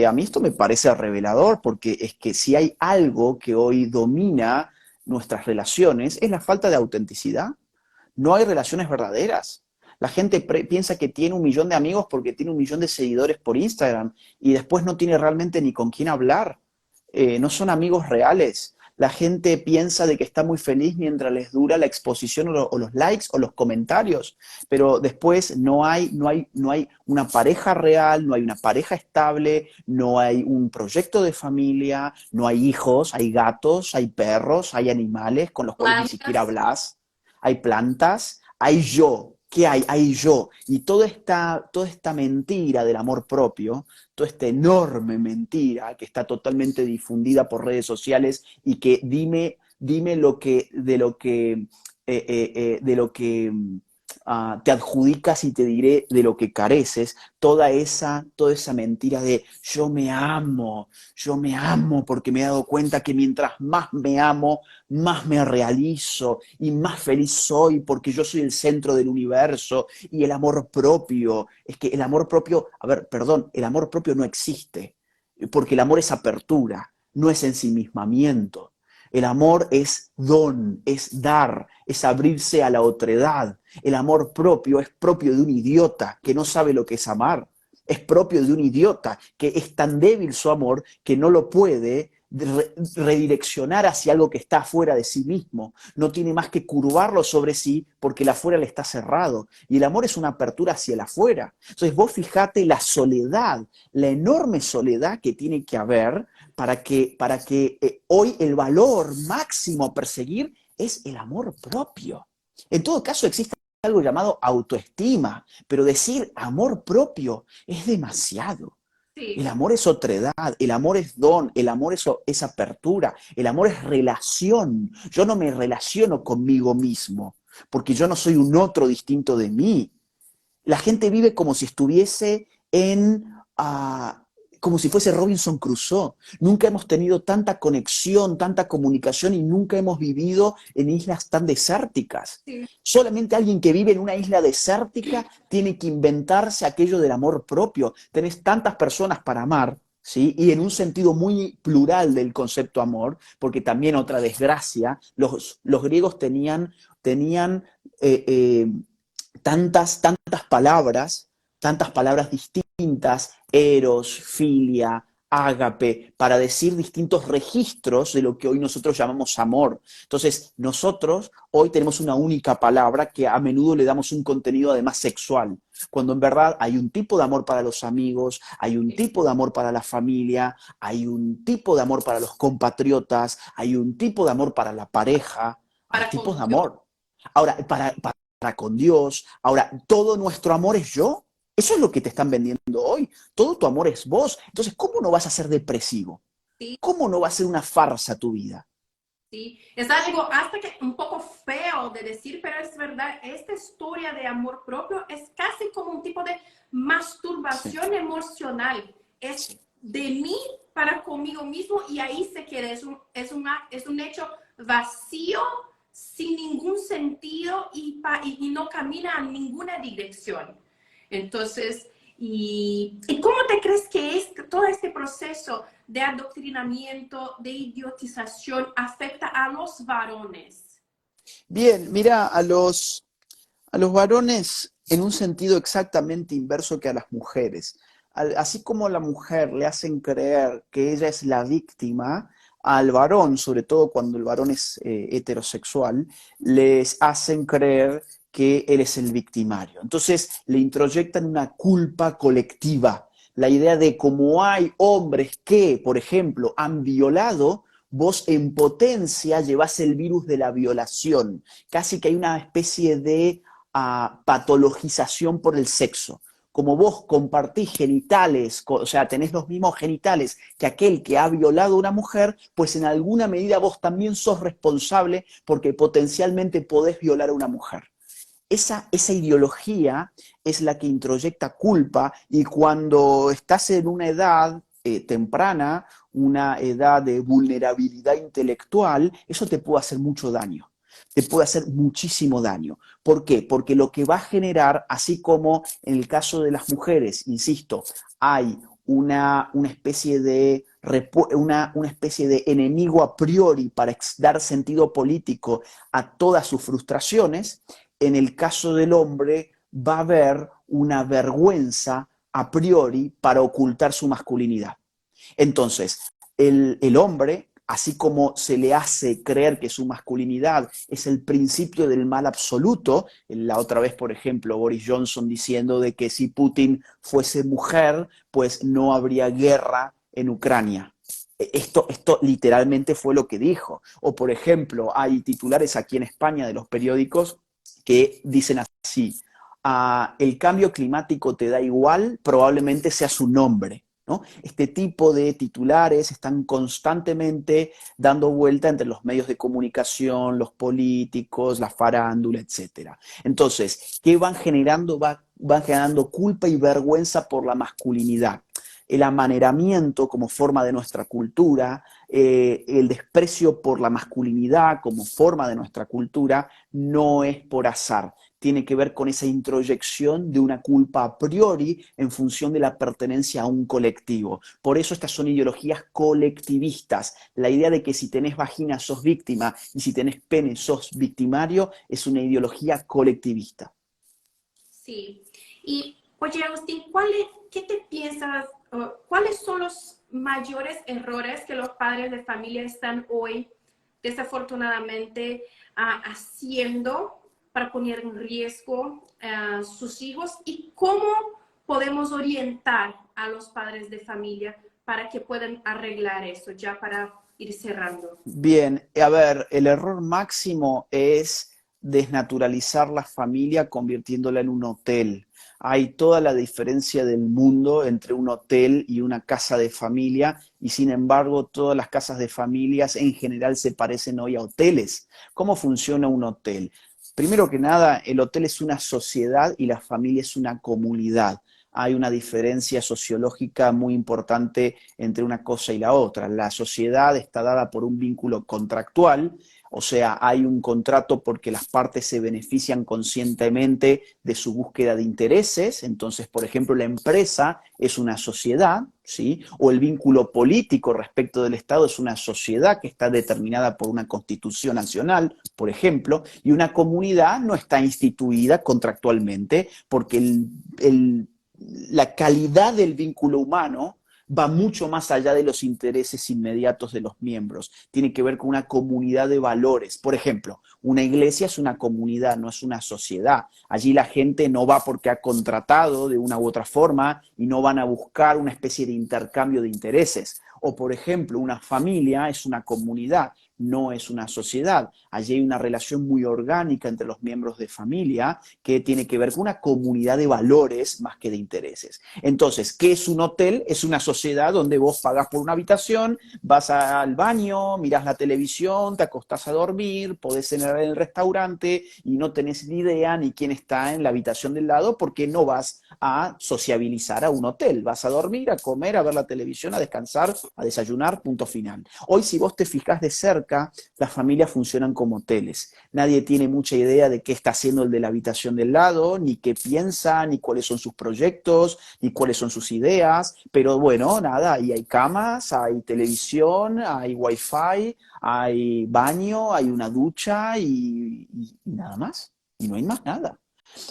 A mí esto me parece revelador porque es que si hay algo que hoy domina nuestras relaciones es la falta de autenticidad. No hay relaciones verdaderas. La gente piensa que tiene 1 millón de amigos porque tiene 1 millón de seguidores por Instagram y después no tiene realmente ni con quién hablar. No son amigos reales. La gente piensa de que está muy feliz mientras les dura la exposición o los likes o los comentarios, pero después no hay una pareja real, no hay una pareja estable, no hay un proyecto de familia, no hay hijos, hay gatos, hay perros, hay animales con los cuales ni siquiera Plantas, hablas, hay plantas, hay yo. ¿Qué hay? Hay yo. Y toda esta mentira del amor propio, toda esta enorme mentira que está totalmente difundida por redes sociales y que dime de lo que te adjudicas y te diré de lo que careces, toda esa mentira de yo me amo porque me he dado cuenta que mientras más me amo, más me realizo y más feliz soy porque yo soy el centro del universo y el amor propio, es que el amor propio, a ver, perdón, el amor propio no existe, porque el amor es apertura, no es ensimismamiento. El amor es don, es dar, es abrirse a la otredad. El amor propio es propio de un idiota que no sabe lo que es amar. Es propio de un idiota que es tan débil su amor que no lo puede redireccionar hacia algo que está afuera de sí mismo. No tiene más que curvarlo sobre sí porque el afuera le está cerrado. Y el amor es una apertura hacia el afuera. Entonces vos fijate la soledad, la enorme soledad que tiene que haber para que hoy el valor máximo a perseguir es el amor propio. En todo caso existe algo llamado autoestima, pero decir amor propio es demasiado. El sí, amor es otredad, el amor es don, el amor es apertura, el amor es relación. Yo no me relaciono conmigo mismo, porque yo no soy un otro distinto de mí. La gente vive como si estuviese como si fuese Robinson Crusoe. Nunca hemos tenido tanta conexión, tanta comunicación y nunca hemos vivido en islas tan desérticas. Sí. Solamente alguien que vive en una isla desértica tiene que inventarse aquello del amor propio. Tenés tantas personas para amar, ¿sí? Y en un sentido muy plural del concepto amor, porque también otra desgracia, los griegos tenían eh, eh, tantas palabras distintas, eros, filia, ágape, para decir distintos registros de lo que hoy nosotros llamamos amor. Entonces, nosotros hoy tenemos una única palabra que a menudo le damos un contenido además sexual, cuando en verdad hay un tipo de amor para los amigos, hay un tipo de amor para la familia, hay un tipo de amor para los compatriotas, hay un tipo de amor para la pareja, hay Para tipos de con Dios. amor. Ahora, para con Dios, ahora, todo nuestro amor es yo. Eso es lo que te están vendiendo hoy. Todo tu amor es vos. Entonces, ¿cómo no vas a ser depresivo? Sí, ¿Cómo no va a ser una farsa tu vida? sí. Es algo hasta que un poco feo de decir, pero es verdad, esta historia de amor propio es casi como un tipo de Sí, masturbación emocional. Es sí. de mí para conmigo mismo y ahí se queda. Es un hecho vacío, sin ningún sentido y no camina a ninguna dirección. Entonces, ¿y cómo te crees que todo este proceso de adoctrinamiento, de idiotización afecta a los varones? Bien, mira, a los varones en un sentido exactamente inverso que a las mujeres. Así como a la mujer le hacen creer que ella es la víctima, al varón, sobre todo cuando el varón es heterosexual, les hacen creer que él es el victimario. Entonces le introyectan una culpa colectiva. La idea de cómo hay hombres que, por ejemplo, han violado, vos en potencia llevás el virus de la violación. Casi que hay una especie de patologización por el sexo. Como vos compartís genitales, o sea, tenés los mismos genitales que aquel que ha violado a una mujer, pues en alguna medida vos también sos responsable porque potencialmente podés violar a una mujer. Esa ideología es la que introyecta culpa y cuando estás en una edad temprana, una edad de vulnerabilidad intelectual, eso te puede hacer mucho daño, te puede hacer muchísimo daño. ¿Por qué? Porque lo que va a generar, así como en el caso de las mujeres, insisto, hay una especie de una especie de enemigo a priori para dar sentido político a todas sus frustraciones, en el caso del hombre va a haber una vergüenza a priori para ocultar su masculinidad. Entonces, el hombre, así como se le hace creer que su masculinidad es el principio del mal absoluto, la otra vez, por ejemplo, Boris Johnson diciendo de que si Putin fuese mujer, pues no habría guerra en Ucrania. Esto literalmente fue lo que dijo. O, por ejemplo, hay titulares aquí en España de los periódicos que dicen así, el cambio climático te da igual, probablemente sea su nombre. ¿No? Este tipo de titulares están constantemente dando vuelta entre los medios de comunicación, los políticos, la farándula, etc. Entonces, ¿qué van generando? Van generando culpa y vergüenza por la masculinidad. El amaneramiento como forma de nuestra cultura, el desprecio por la masculinidad como forma de nuestra cultura, no es por azar, tiene que ver con esa introyección de una culpa a priori en función de la pertenencia a un colectivo. Por eso estas son ideologías colectivistas. La idea de que si tenés vagina sos víctima y si tenés pene sos victimario es una ideología colectivista. Sí. Y, oye, Agustín, ¿qué te piensas? ¿Cuáles son los mayores errores que los padres de familia están hoy, desafortunadamente, haciendo para poner en riesgo a sus hijos? ¿Y cómo podemos orientar a los padres de familia para que puedan arreglar eso, ya para ir cerrando? Bien, a ver, el error máximo es desnaturalizar la familia convirtiéndola en un hotel. Hay toda la diferencia del mundo entre un hotel y una casa de familia y sin embargo todas las casas de familias en general se parecen hoy a hoteles. ¿Cómo funciona un hotel? Primero que nada, el hotel es una sociedad y la familia es una comunidad. hay una diferencia sociológica muy importante entre una cosa y la otra. La sociedad está dada por un vínculo contractual, o sea, hay un contrato porque las partes se benefician conscientemente de su búsqueda de intereses. Entonces, por ejemplo, la empresa es una sociedad, ¿sí? O el vínculo político respecto del Estado es una sociedad que está determinada por una constitución nacional, por ejemplo, y una comunidad no está instituida contractualmente porque la calidad del vínculo humano va mucho más allá de los intereses inmediatos de los miembros. Tiene que ver con una comunidad de valores. Por ejemplo, una iglesia es una comunidad, no es una sociedad. Allí la gente no va porque ha contratado de una u otra forma y no van a buscar una especie de intercambio de intereses. O, por ejemplo, una familia es una comunidad, no es una sociedad. Allí hay una relación muy orgánica entre los miembros de familia que tiene que ver con una comunidad de valores más que de intereses. Entonces, ¿qué es un hotel? Es una sociedad donde vos pagás por una habitación, vas al baño, mirás la televisión, te acostás a dormir, podés cenar en el restaurante y no tenés ni idea ni quién está en la habitación del lado porque no vas a sociabilizar a un hotel. Vas a dormir, a comer, a ver la televisión, a descansar, a desayunar, punto final. Hoy, si vos te fijás de cerca, las familias funcionan como hoteles. Nadie tiene mucha idea de qué está haciendo el de la habitación del lado, ni qué piensa, ni cuáles son sus proyectos, ni cuáles son sus ideas, pero bueno, nada, ahí hay camas, hay televisión, hay wifi, hay baño, hay una ducha y nada más. Y no hay más nada.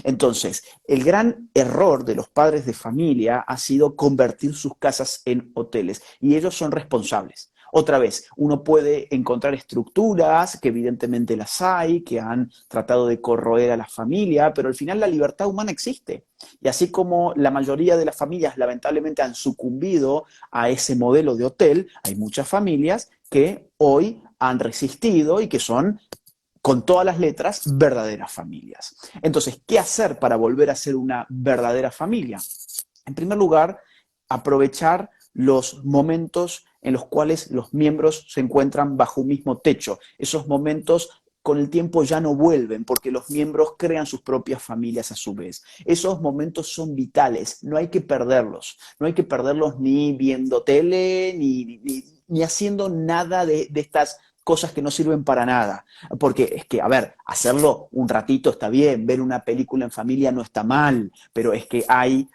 Entonces, el gran error de los padres de familia ha sido convertir sus casas en hoteles y ellos son responsables. Otra vez, uno puede encontrar estructuras, que evidentemente las hay, que han tratado de corroer a la familia, pero al final la libertad humana existe. Y así como la mayoría de las familias lamentablemente han sucumbido a ese modelo de hotel, hay muchas familias que hoy han resistido y que son, con todas las letras, verdaderas familias. Entonces, ¿qué hacer para volver a ser una verdadera familia? En primer lugar, aprovechar los momentos en los cuales los miembros se encuentran bajo un mismo techo. Esos momentos con el tiempo ya no vuelven porque los miembros crean sus propias familias a su vez. Esos momentos son vitales, no hay que perderlos. No hay que perderlos ni viendo tele, ni haciendo nada de estas cosas que no sirven para nada. Porque es que, a ver, hacerlo un ratito está bien, ver una película en familia no está mal, pero es que hay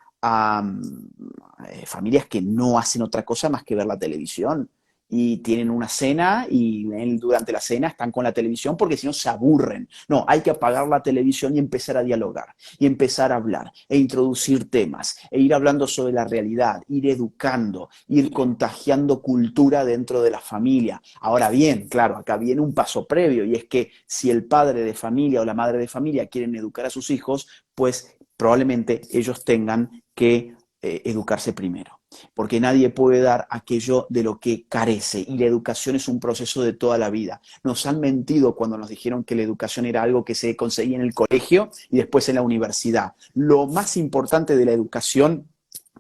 familias que no hacen otra cosa más que ver la televisión y tienen una cena y durante la cena están con la televisión porque si no se aburren. No, hay que apagar la televisión y empezar a dialogar y empezar a hablar e introducir temas e ir hablando sobre la realidad, ir educando, ir contagiando cultura dentro de la familia. Ahora bien, claro, acá viene un paso previo y es que si el padre de familia o la madre de familia quieren educar a sus hijos, pues probablemente ellos tengan que educarse primero, porque nadie puede dar aquello de lo que carece y la educación es un proceso de toda la vida. Nos han mentido cuando nos dijeron que la educación era algo que se conseguía en el colegio y después en la universidad. Lo más importante de la educación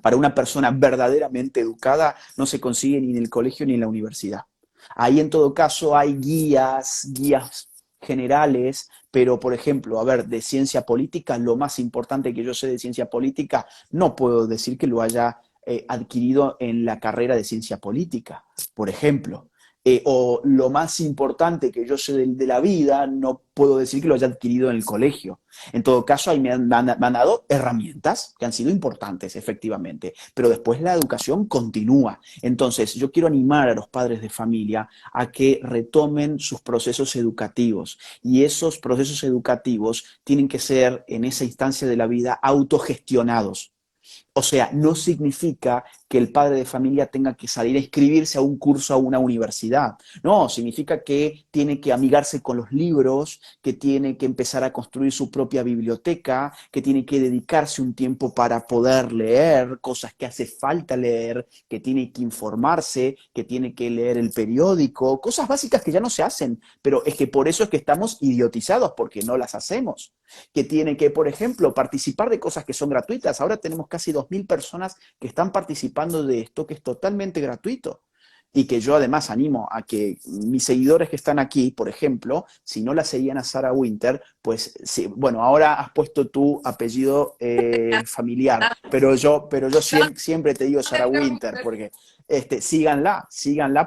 para una persona verdaderamente educada no se consigue ni en el colegio ni en la universidad. Ahí en todo caso hay guías generales, pero por ejemplo, a ver, de ciencia política, lo más importante que yo sé de ciencia política, no puedo decir que lo haya adquirido en la carrera de ciencia política, por ejemplo. O lo más importante que yo sé de la vida, no puedo decir que lo haya adquirido en el colegio. En todo caso, ahí me han dado herramientas que han sido importantes, efectivamente, pero después la educación continúa. Entonces, yo quiero animar a los padres de familia a que retomen sus procesos educativos y esos procesos educativos tienen que ser, en esa instancia de la vida, autogestionados. O sea, no significa que el padre de familia tenga que salir a inscribirse a un curso a una universidad. No, significa que tiene que amigarse con los libros, que tiene que empezar a construir su propia biblioteca, que tiene que dedicarse un tiempo para poder leer cosas que hace falta leer, que tiene que informarse, que tiene que leer el periódico, cosas básicas que ya no se hacen, pero es que por eso es que estamos idiotizados, porque no las hacemos. Que tiene que, por ejemplo, participar de cosas que son gratuitas. Ahora tenemos casi 2.000 personas que están participando de esto, que es totalmente gratuito. y que yo además animo a que mis seguidores que están aquí, por ejemplo, si no la seguían a Sarah Winter, pues sí, bueno, ahora has puesto tu apellido familiar, pero yo No siempre te digo te Sarah Winter, preocupes. porque síganla,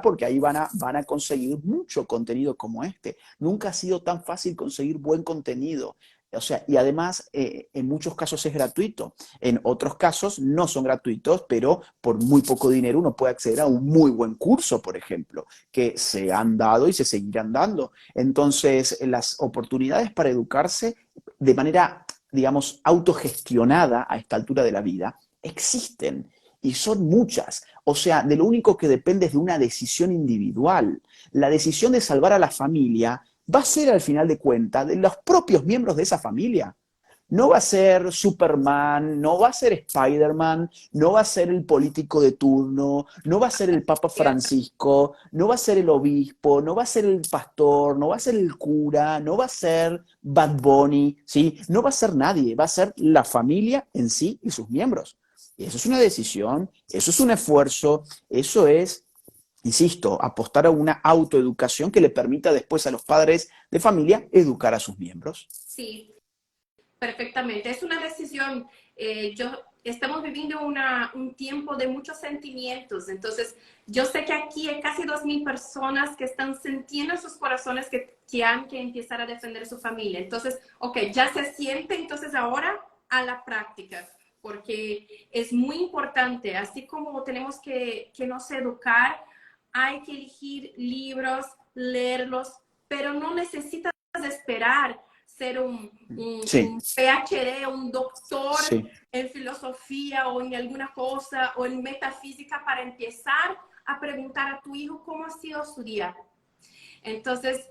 porque ahí van a conseguir mucho contenido como este. Nunca ha sido tan fácil conseguir buen contenido. O sea, y además en muchos casos es gratuito, en otros casos no son gratuitos, pero por muy poco dinero uno puede acceder a un muy buen curso, por ejemplo, que se han dado y se seguirán dando. Entonces, las oportunidades para educarse de manera, digamos, autogestionada a esta altura de la vida existen y son muchas. O sea, de lo único que depende es de una decisión individual. La decisión de salvar a la familia va a ser al final de cuentas de los propios miembros de esa familia. No va a ser Superman, no va a ser Spider-Man, no va a ser el político de turno, no va a ser el Papa Cierto. Francisco, no va a ser el obispo, no va a ser el pastor, no va a ser el cura, no va a ser Bad Bunny, ¿sí? No va a ser nadie, va a ser la familia en sí y sus miembros. Y eso es una decisión, eso es un esfuerzo, eso es, insisto, apostar a una autoeducación que le permita después a los padres de familia educar a sus miembros. Sí, perfectamente. Es una decisión. Estamos viviendo un tiempo de muchos sentimientos. Entonces, yo sé que aquí hay casi 2.000 personas que están sintiendo en sus corazones que han que empezar a defender su familia. Entonces, ok, ya se siente, entonces ahora a la práctica, porque es muy importante, así como tenemos que nos educar, hay que elegir libros, leerlos, pero no necesitas esperar ser Sí, un PhD, un doctor sí. en filosofía o en alguna cosa o en metafísica para empezar a preguntar a tu hijo cómo ha sido su día. Entonces,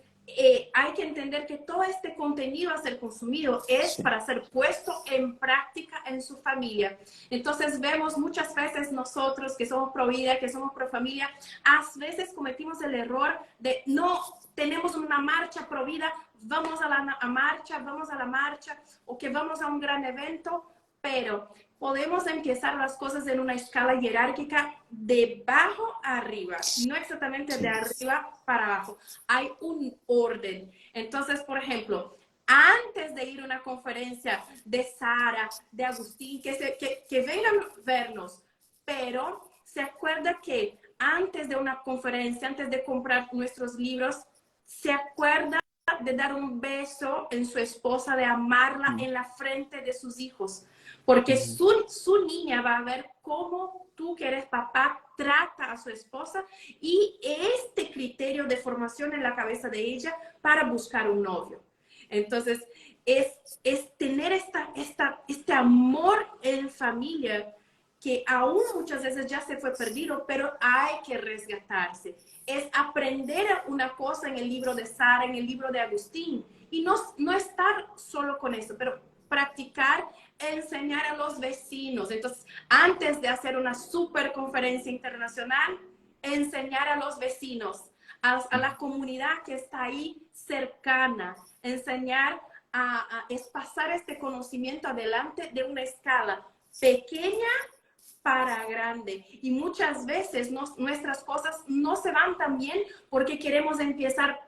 hay que entender que todo este contenido a ser consumido es Sí. para ser puesto en práctica en su familia. Entonces, vemos muchas veces nosotros que somos pro vida, que somos pro familia, a veces cometimos el error de no tenemos una marcha pro vida, vamos a la marcha o que vamos a un gran evento, pero podemos empezar las cosas en una escala jerárquica de abajo a arriba, no exactamente de Sí. arriba para abajo. Hay un orden. Entonces, por ejemplo, antes de ir a una conferencia de Sara, de Agustín, que vengan a vernos, pero se acuerda que antes de una conferencia, antes de comprar nuestros libros, se acuerda de dar un beso en su esposa, de amarla Mm. en la frente de sus hijos, porque Mm. su niña va a ver cómo tú que eres papá trata a su esposa y este criterio de formación en la cabeza de ella para buscar un novio. Entonces, es tener este amor en familia que aún muchas veces ya se fue perdido, pero hay que resgatarse. Es aprender una cosa en el libro de Sara, en el libro de Agustín, y no estar solo con eso, pero practicar, enseñar a los vecinos. Entonces, antes de hacer una super conferencia internacional, enseñar a los vecinos, a la comunidad que está ahí cercana, enseñar es pasar este conocimiento adelante de una escala pequeña para grande. Y muchas veces nuestras cosas no se van tan bien porque queremos empezar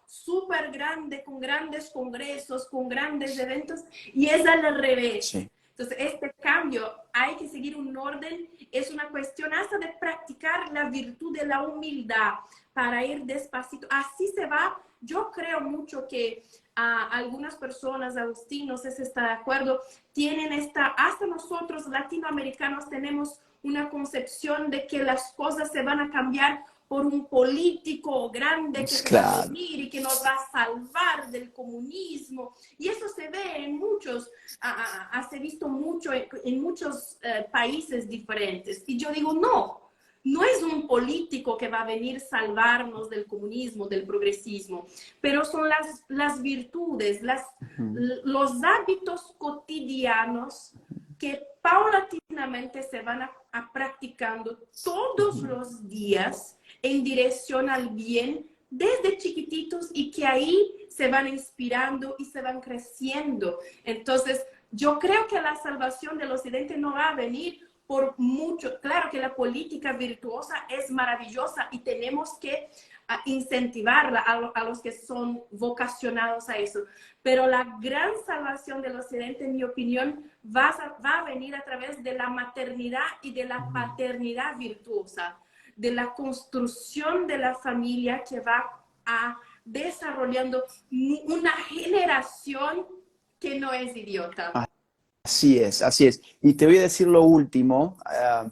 súper grande, con grandes congresos, con grandes eventos, y es al revés. Sí. Entonces, este cambio hay que seguir un orden, es una cuestión hasta de practicar la virtud de la humildad para ir despacito. Así se va. Yo creo mucho que algunas personas, Agustín, no sé si está de acuerdo, tienen hasta nosotros latinoamericanos tenemos una concepción de que las cosas se van a cambiar por un político grande que se va a Claro. venir y que nos va a salvar del comunismo. Y eso se ve en muchos, se ha visto mucho en muchos países diferentes. Y yo digo, no es un político que va a venir a salvarnos del comunismo, del progresismo, pero son las virtudes, Ujú. los hábitos cotidianos que paulatinamente se van a practicando todos Ujú. los días en dirección al bien desde chiquititos y que ahí se van inspirando y se van creciendo. Entonces, yo creo que la salvación del occidente no va a venir por mucho. Claro que la política virtuosa es maravillosa y tenemos que incentivarla a los que son vocacionados a eso. Pero la gran salvación del Occidente, en mi opinión, va a venir a través de la maternidad y de la paternidad virtuosa, de la construcción de la familia que va a desarrollando una generación que no es idiota. Así es, así es. Y te voy a decir lo último,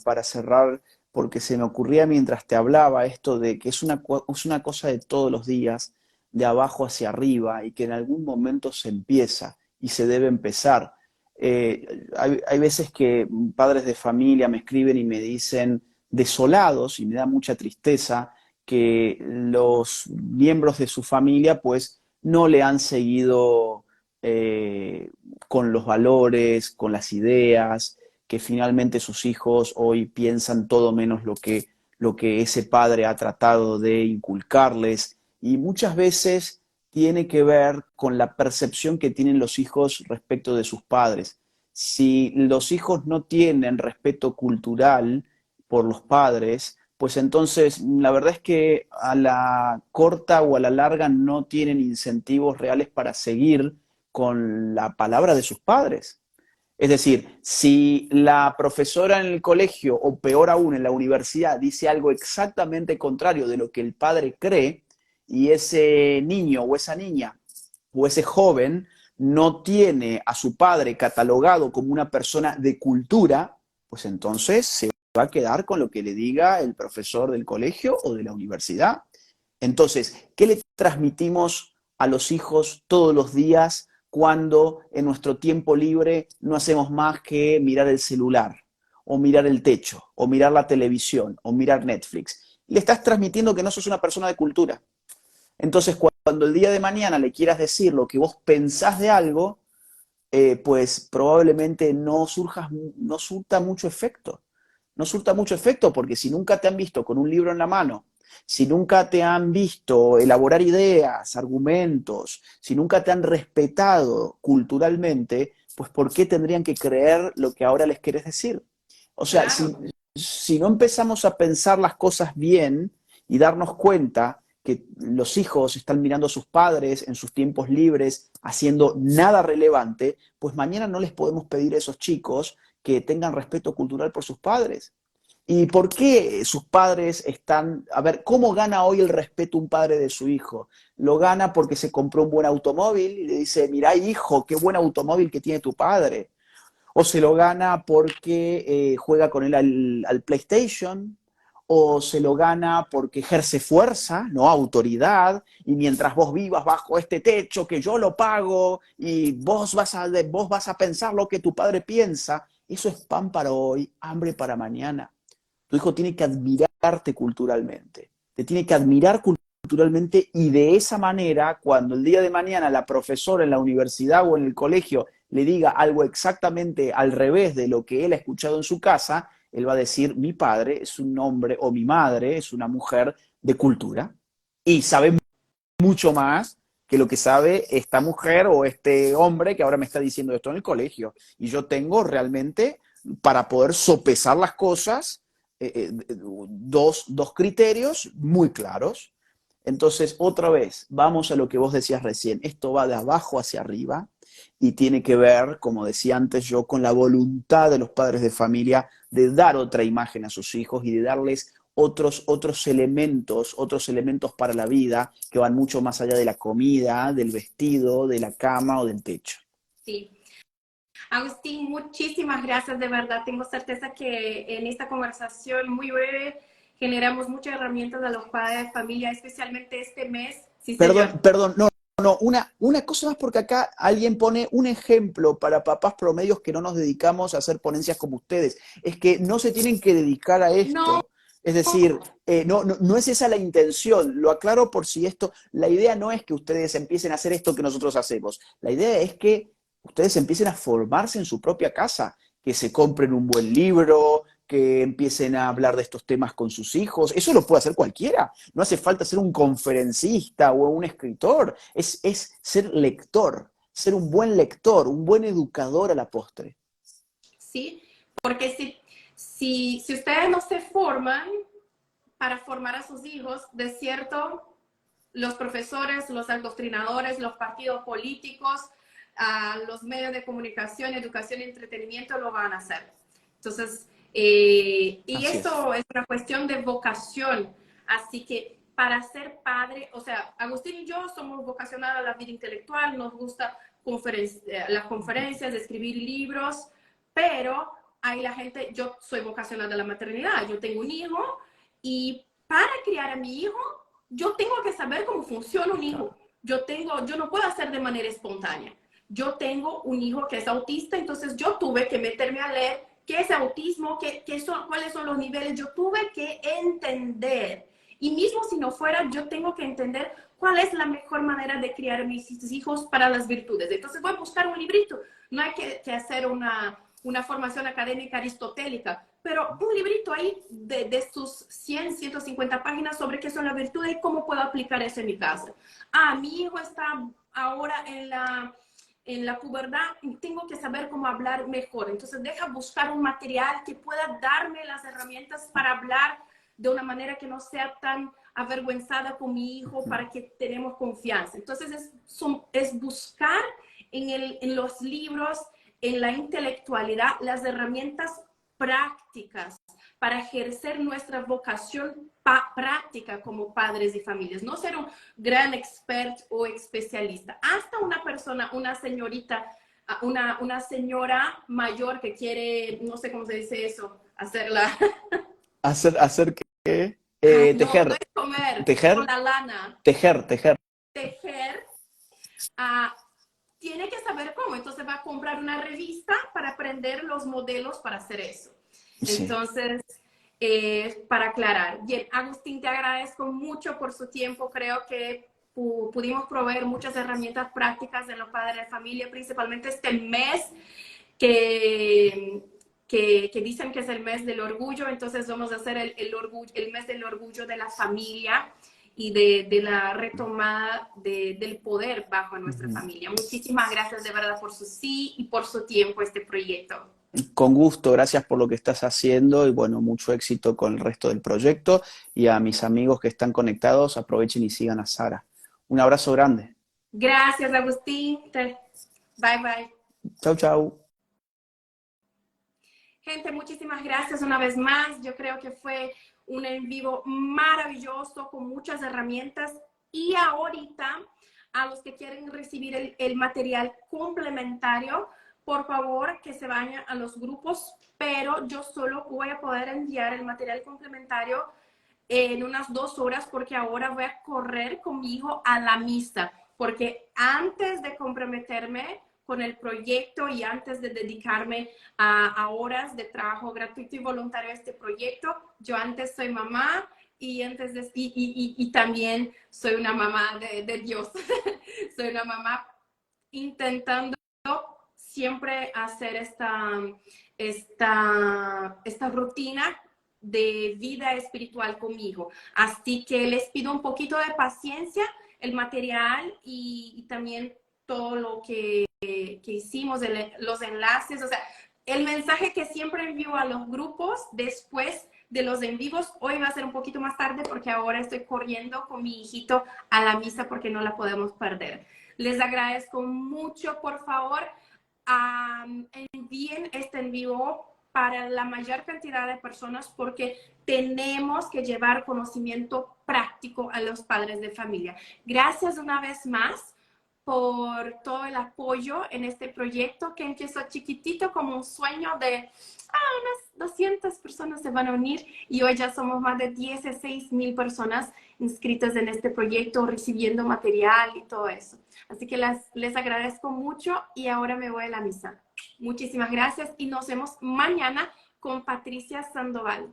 para cerrar, porque se me ocurría mientras te hablaba esto de que es una cosa de todos los días, de abajo hacia arriba, y que en algún momento se empieza y se debe empezar. Hay veces que padres de familia me escriben y me dicen, desolados, y me da mucha tristeza, que los miembros de su familia pues no le han seguido con los valores, con las ideas, que finalmente sus hijos hoy piensan todo menos lo que ese padre ha tratado de inculcarles. Y muchas veces tiene que ver con la percepción que tienen los hijos respecto de sus padres. Si los hijos no tienen respeto cultural por los padres, pues entonces la verdad es que a la corta o a la larga no tienen incentivos reales para seguir con la palabra de sus padres. Es decir, si la profesora en el colegio, o peor aún en la universidad, dice algo exactamente contrario de lo que el padre cree, y ese niño o esa niña o ese joven no tiene a su padre catalogado como una persona de cultura, pues entonces se va a quedar con lo que le diga el profesor del colegio o de la universidad. Entonces, ¿qué le transmitimos a los hijos todos los días cuando en nuestro tiempo libre no hacemos más que mirar el celular, o mirar el techo, o mirar la televisión, o mirar Netflix? Le estás transmitiendo que no sos una persona de cultura. Entonces, cuando el día de mañana le quieras decir lo que vos pensás de algo, pues probablemente no surta mucho efecto. No surta mucho efecto porque si nunca te han visto con un libro en la mano, si nunca te han visto elaborar ideas, argumentos, si nunca te han respetado culturalmente, pues ¿por qué tendrían que creer lo que ahora les querés decir? O sea, Claro. si no empezamos a pensar las cosas bien y darnos cuenta que los hijos están mirando a sus padres en sus tiempos libres haciendo nada relevante, pues mañana no les podemos pedir a esos chicos que tengan respeto cultural por sus padres. ¿Y por qué sus padres están... A ver, ¿cómo gana hoy el respeto un padre de su hijo? Lo gana porque se compró un buen automóvil y le dice, mirá hijo, qué buen automóvil que tiene tu padre. O se lo gana porque juega con él al PlayStation, o se lo gana porque ejerce fuerza, no autoridad, y mientras vos vivas bajo este techo que yo lo pago y vos vas a pensar lo que tu padre piensa, eso es pan para hoy, hambre para mañana. Tu hijo tiene que admirarte culturalmente, te tiene que admirar culturalmente, y de esa manera, cuando el día de mañana la profesora en la universidad o en el colegio le diga algo exactamente al revés de lo que él ha escuchado en su casa, él va a decir, mi padre es un hombre o mi madre es una mujer de cultura y sabe mucho más que lo que sabe esta mujer o este hombre que ahora me está diciendo esto en el colegio. Y yo tengo realmente, para poder sopesar las cosas, dos criterios muy claros. Entonces, otra vez, vamos a lo que vos decías recién. Esto va de abajo hacia arriba y tiene que ver, como decía antes yo, con la voluntad de los padres de familia de dar otra imagen a sus hijos y de darles otros elementos para la vida que van mucho más allá de la comida, del vestido, de la cama o del techo. Sí. Agustín, muchísimas gracias, de verdad. Tengo certeza que en esta conversación muy breve generamos muchas herramientas a los padres de familia, especialmente este mes. Sí, señor. Perdón, no, una cosa más, porque acá alguien pone un ejemplo para papás promedios que no nos dedicamos a hacer ponencias como ustedes. Es que no se tienen que dedicar a No, esto. Es decir, no es esa la intención. Lo aclaro por si esto, la idea no es que ustedes empiecen a hacer esto que nosotros hacemos. La idea es que ustedes empiecen a formarse en su propia casa, que se compren un buen libro, que empiecen a hablar de estos temas con sus hijos. Eso lo puede hacer cualquiera. No hace falta ser un conferencista o un escritor. Es ser lector, ser un buen lector, un buen educador a la postre. sí, porque si ustedes no se forman para formar a sus hijos, de cierto, los profesores, los adoctrinadores, los partidos políticos, los medios de comunicación, educación y entretenimiento lo van a hacer. Entonces, y Así es. esto es una cuestión de vocación. Así que para ser padre, o sea, Agustín y yo somos vocacionados a la vida intelectual, nos gusta las conferencias, escribir libros, pero hay la gente, yo soy vocacionada a la maternidad, yo tengo un hijo y para criar a mi hijo, yo tengo que saber cómo funciona un hijo. Yo no puedo hacer de manera espontánea. Yo tengo un hijo que es autista, entonces yo tuve que meterme a leer qué es autismo, cuáles son los niveles. Yo tuve que entender. Y mismo si no fuera, yo tengo que entender cuál es la mejor manera de criar a mis hijos para las virtudes. Entonces voy a buscar un librito. No hay que hacer una formación académica aristotélica, pero un librito ahí de sus 100, 150 páginas sobre qué son las virtudes y cómo puedo aplicar eso en mi casa. Mi hijo está ahora en la pubertad y tengo que saber cómo hablar mejor. Entonces deja buscar un material que pueda darme las herramientas para hablar de una manera que no sea tan avergüenzada con mi hijo, para que tenemos confianza. Entonces es buscar en los libros, en la intelectualidad, las herramientas prácticas para ejercer nuestra vocación práctica como padres y familias. No ser un gran experto o especialista. Hasta una persona, una señorita, una señora mayor que quiere, no sé cómo se dice eso, hacerla. Hacer que Ay, no, no tejer, es comer con tejer, la lana. tejer. Tejer. Tiene que saber cómo. Entonces va a comprar una revista para aprender los modelos para hacer eso. Sí. Entonces, para aclarar. Bien, Agustín, te agradezco mucho por su tiempo. Creo que pudimos proveer muchas herramientas prácticas en los padres de familia, principalmente este mes que dicen que es el mes del orgullo. Entonces vamos a hacer el mes del orgullo de la familia y de la retomada del poder bajo nuestra familia. Muchísimas gracias de verdad por su sí y por su tiempo a este proyecto. Con gusto, gracias por lo que estás haciendo y bueno, mucho éxito con el resto del proyecto y a mis amigos que están conectados, aprovechen y sigan a Sara. Un abrazo grande. Gracias, Agustín. Bye, bye. Chau, chau. Gente, muchísimas gracias una vez más. Yo creo que fue un en vivo maravilloso con muchas herramientas. Y ahorita, a los que quieren recibir el material complementario, por favor que se vayan a los grupos, pero yo solo voy a poder enviar el material complementario en unas 2 horas porque ahora voy a correr con mi hijo a la misa, porque antes de comprometerme con el proyecto y antes de dedicarme a horas de trabajo gratuito y voluntario a este proyecto, yo antes soy mamá y también soy una mamá de Dios. Soy una mamá intentando siempre hacer esta rutina de vida espiritual conmigo. Así que les pido un poquito de paciencia, el material y también todo lo que hicimos, los enlaces, o sea, el mensaje que siempre envío a los grupos después de los en vivos, hoy va a ser un poquito más tarde porque ahora estoy corriendo con mi hijito a la misa porque no la podemos perder. Les agradezco mucho, por favor, envíen este en vivo para la mayor cantidad de personas porque tenemos que llevar conocimiento práctico a los padres de familia. Gracias una vez más por todo el apoyo en este proyecto que empezó chiquitito como un sueño de unas 200 personas se van a unir y hoy ya somos más de 16,000 personas inscritas en este proyecto, recibiendo material y todo eso. Así que les agradezco mucho y ahora me voy a la misa. Muchísimas gracias y nos vemos mañana con Patricia Sandoval.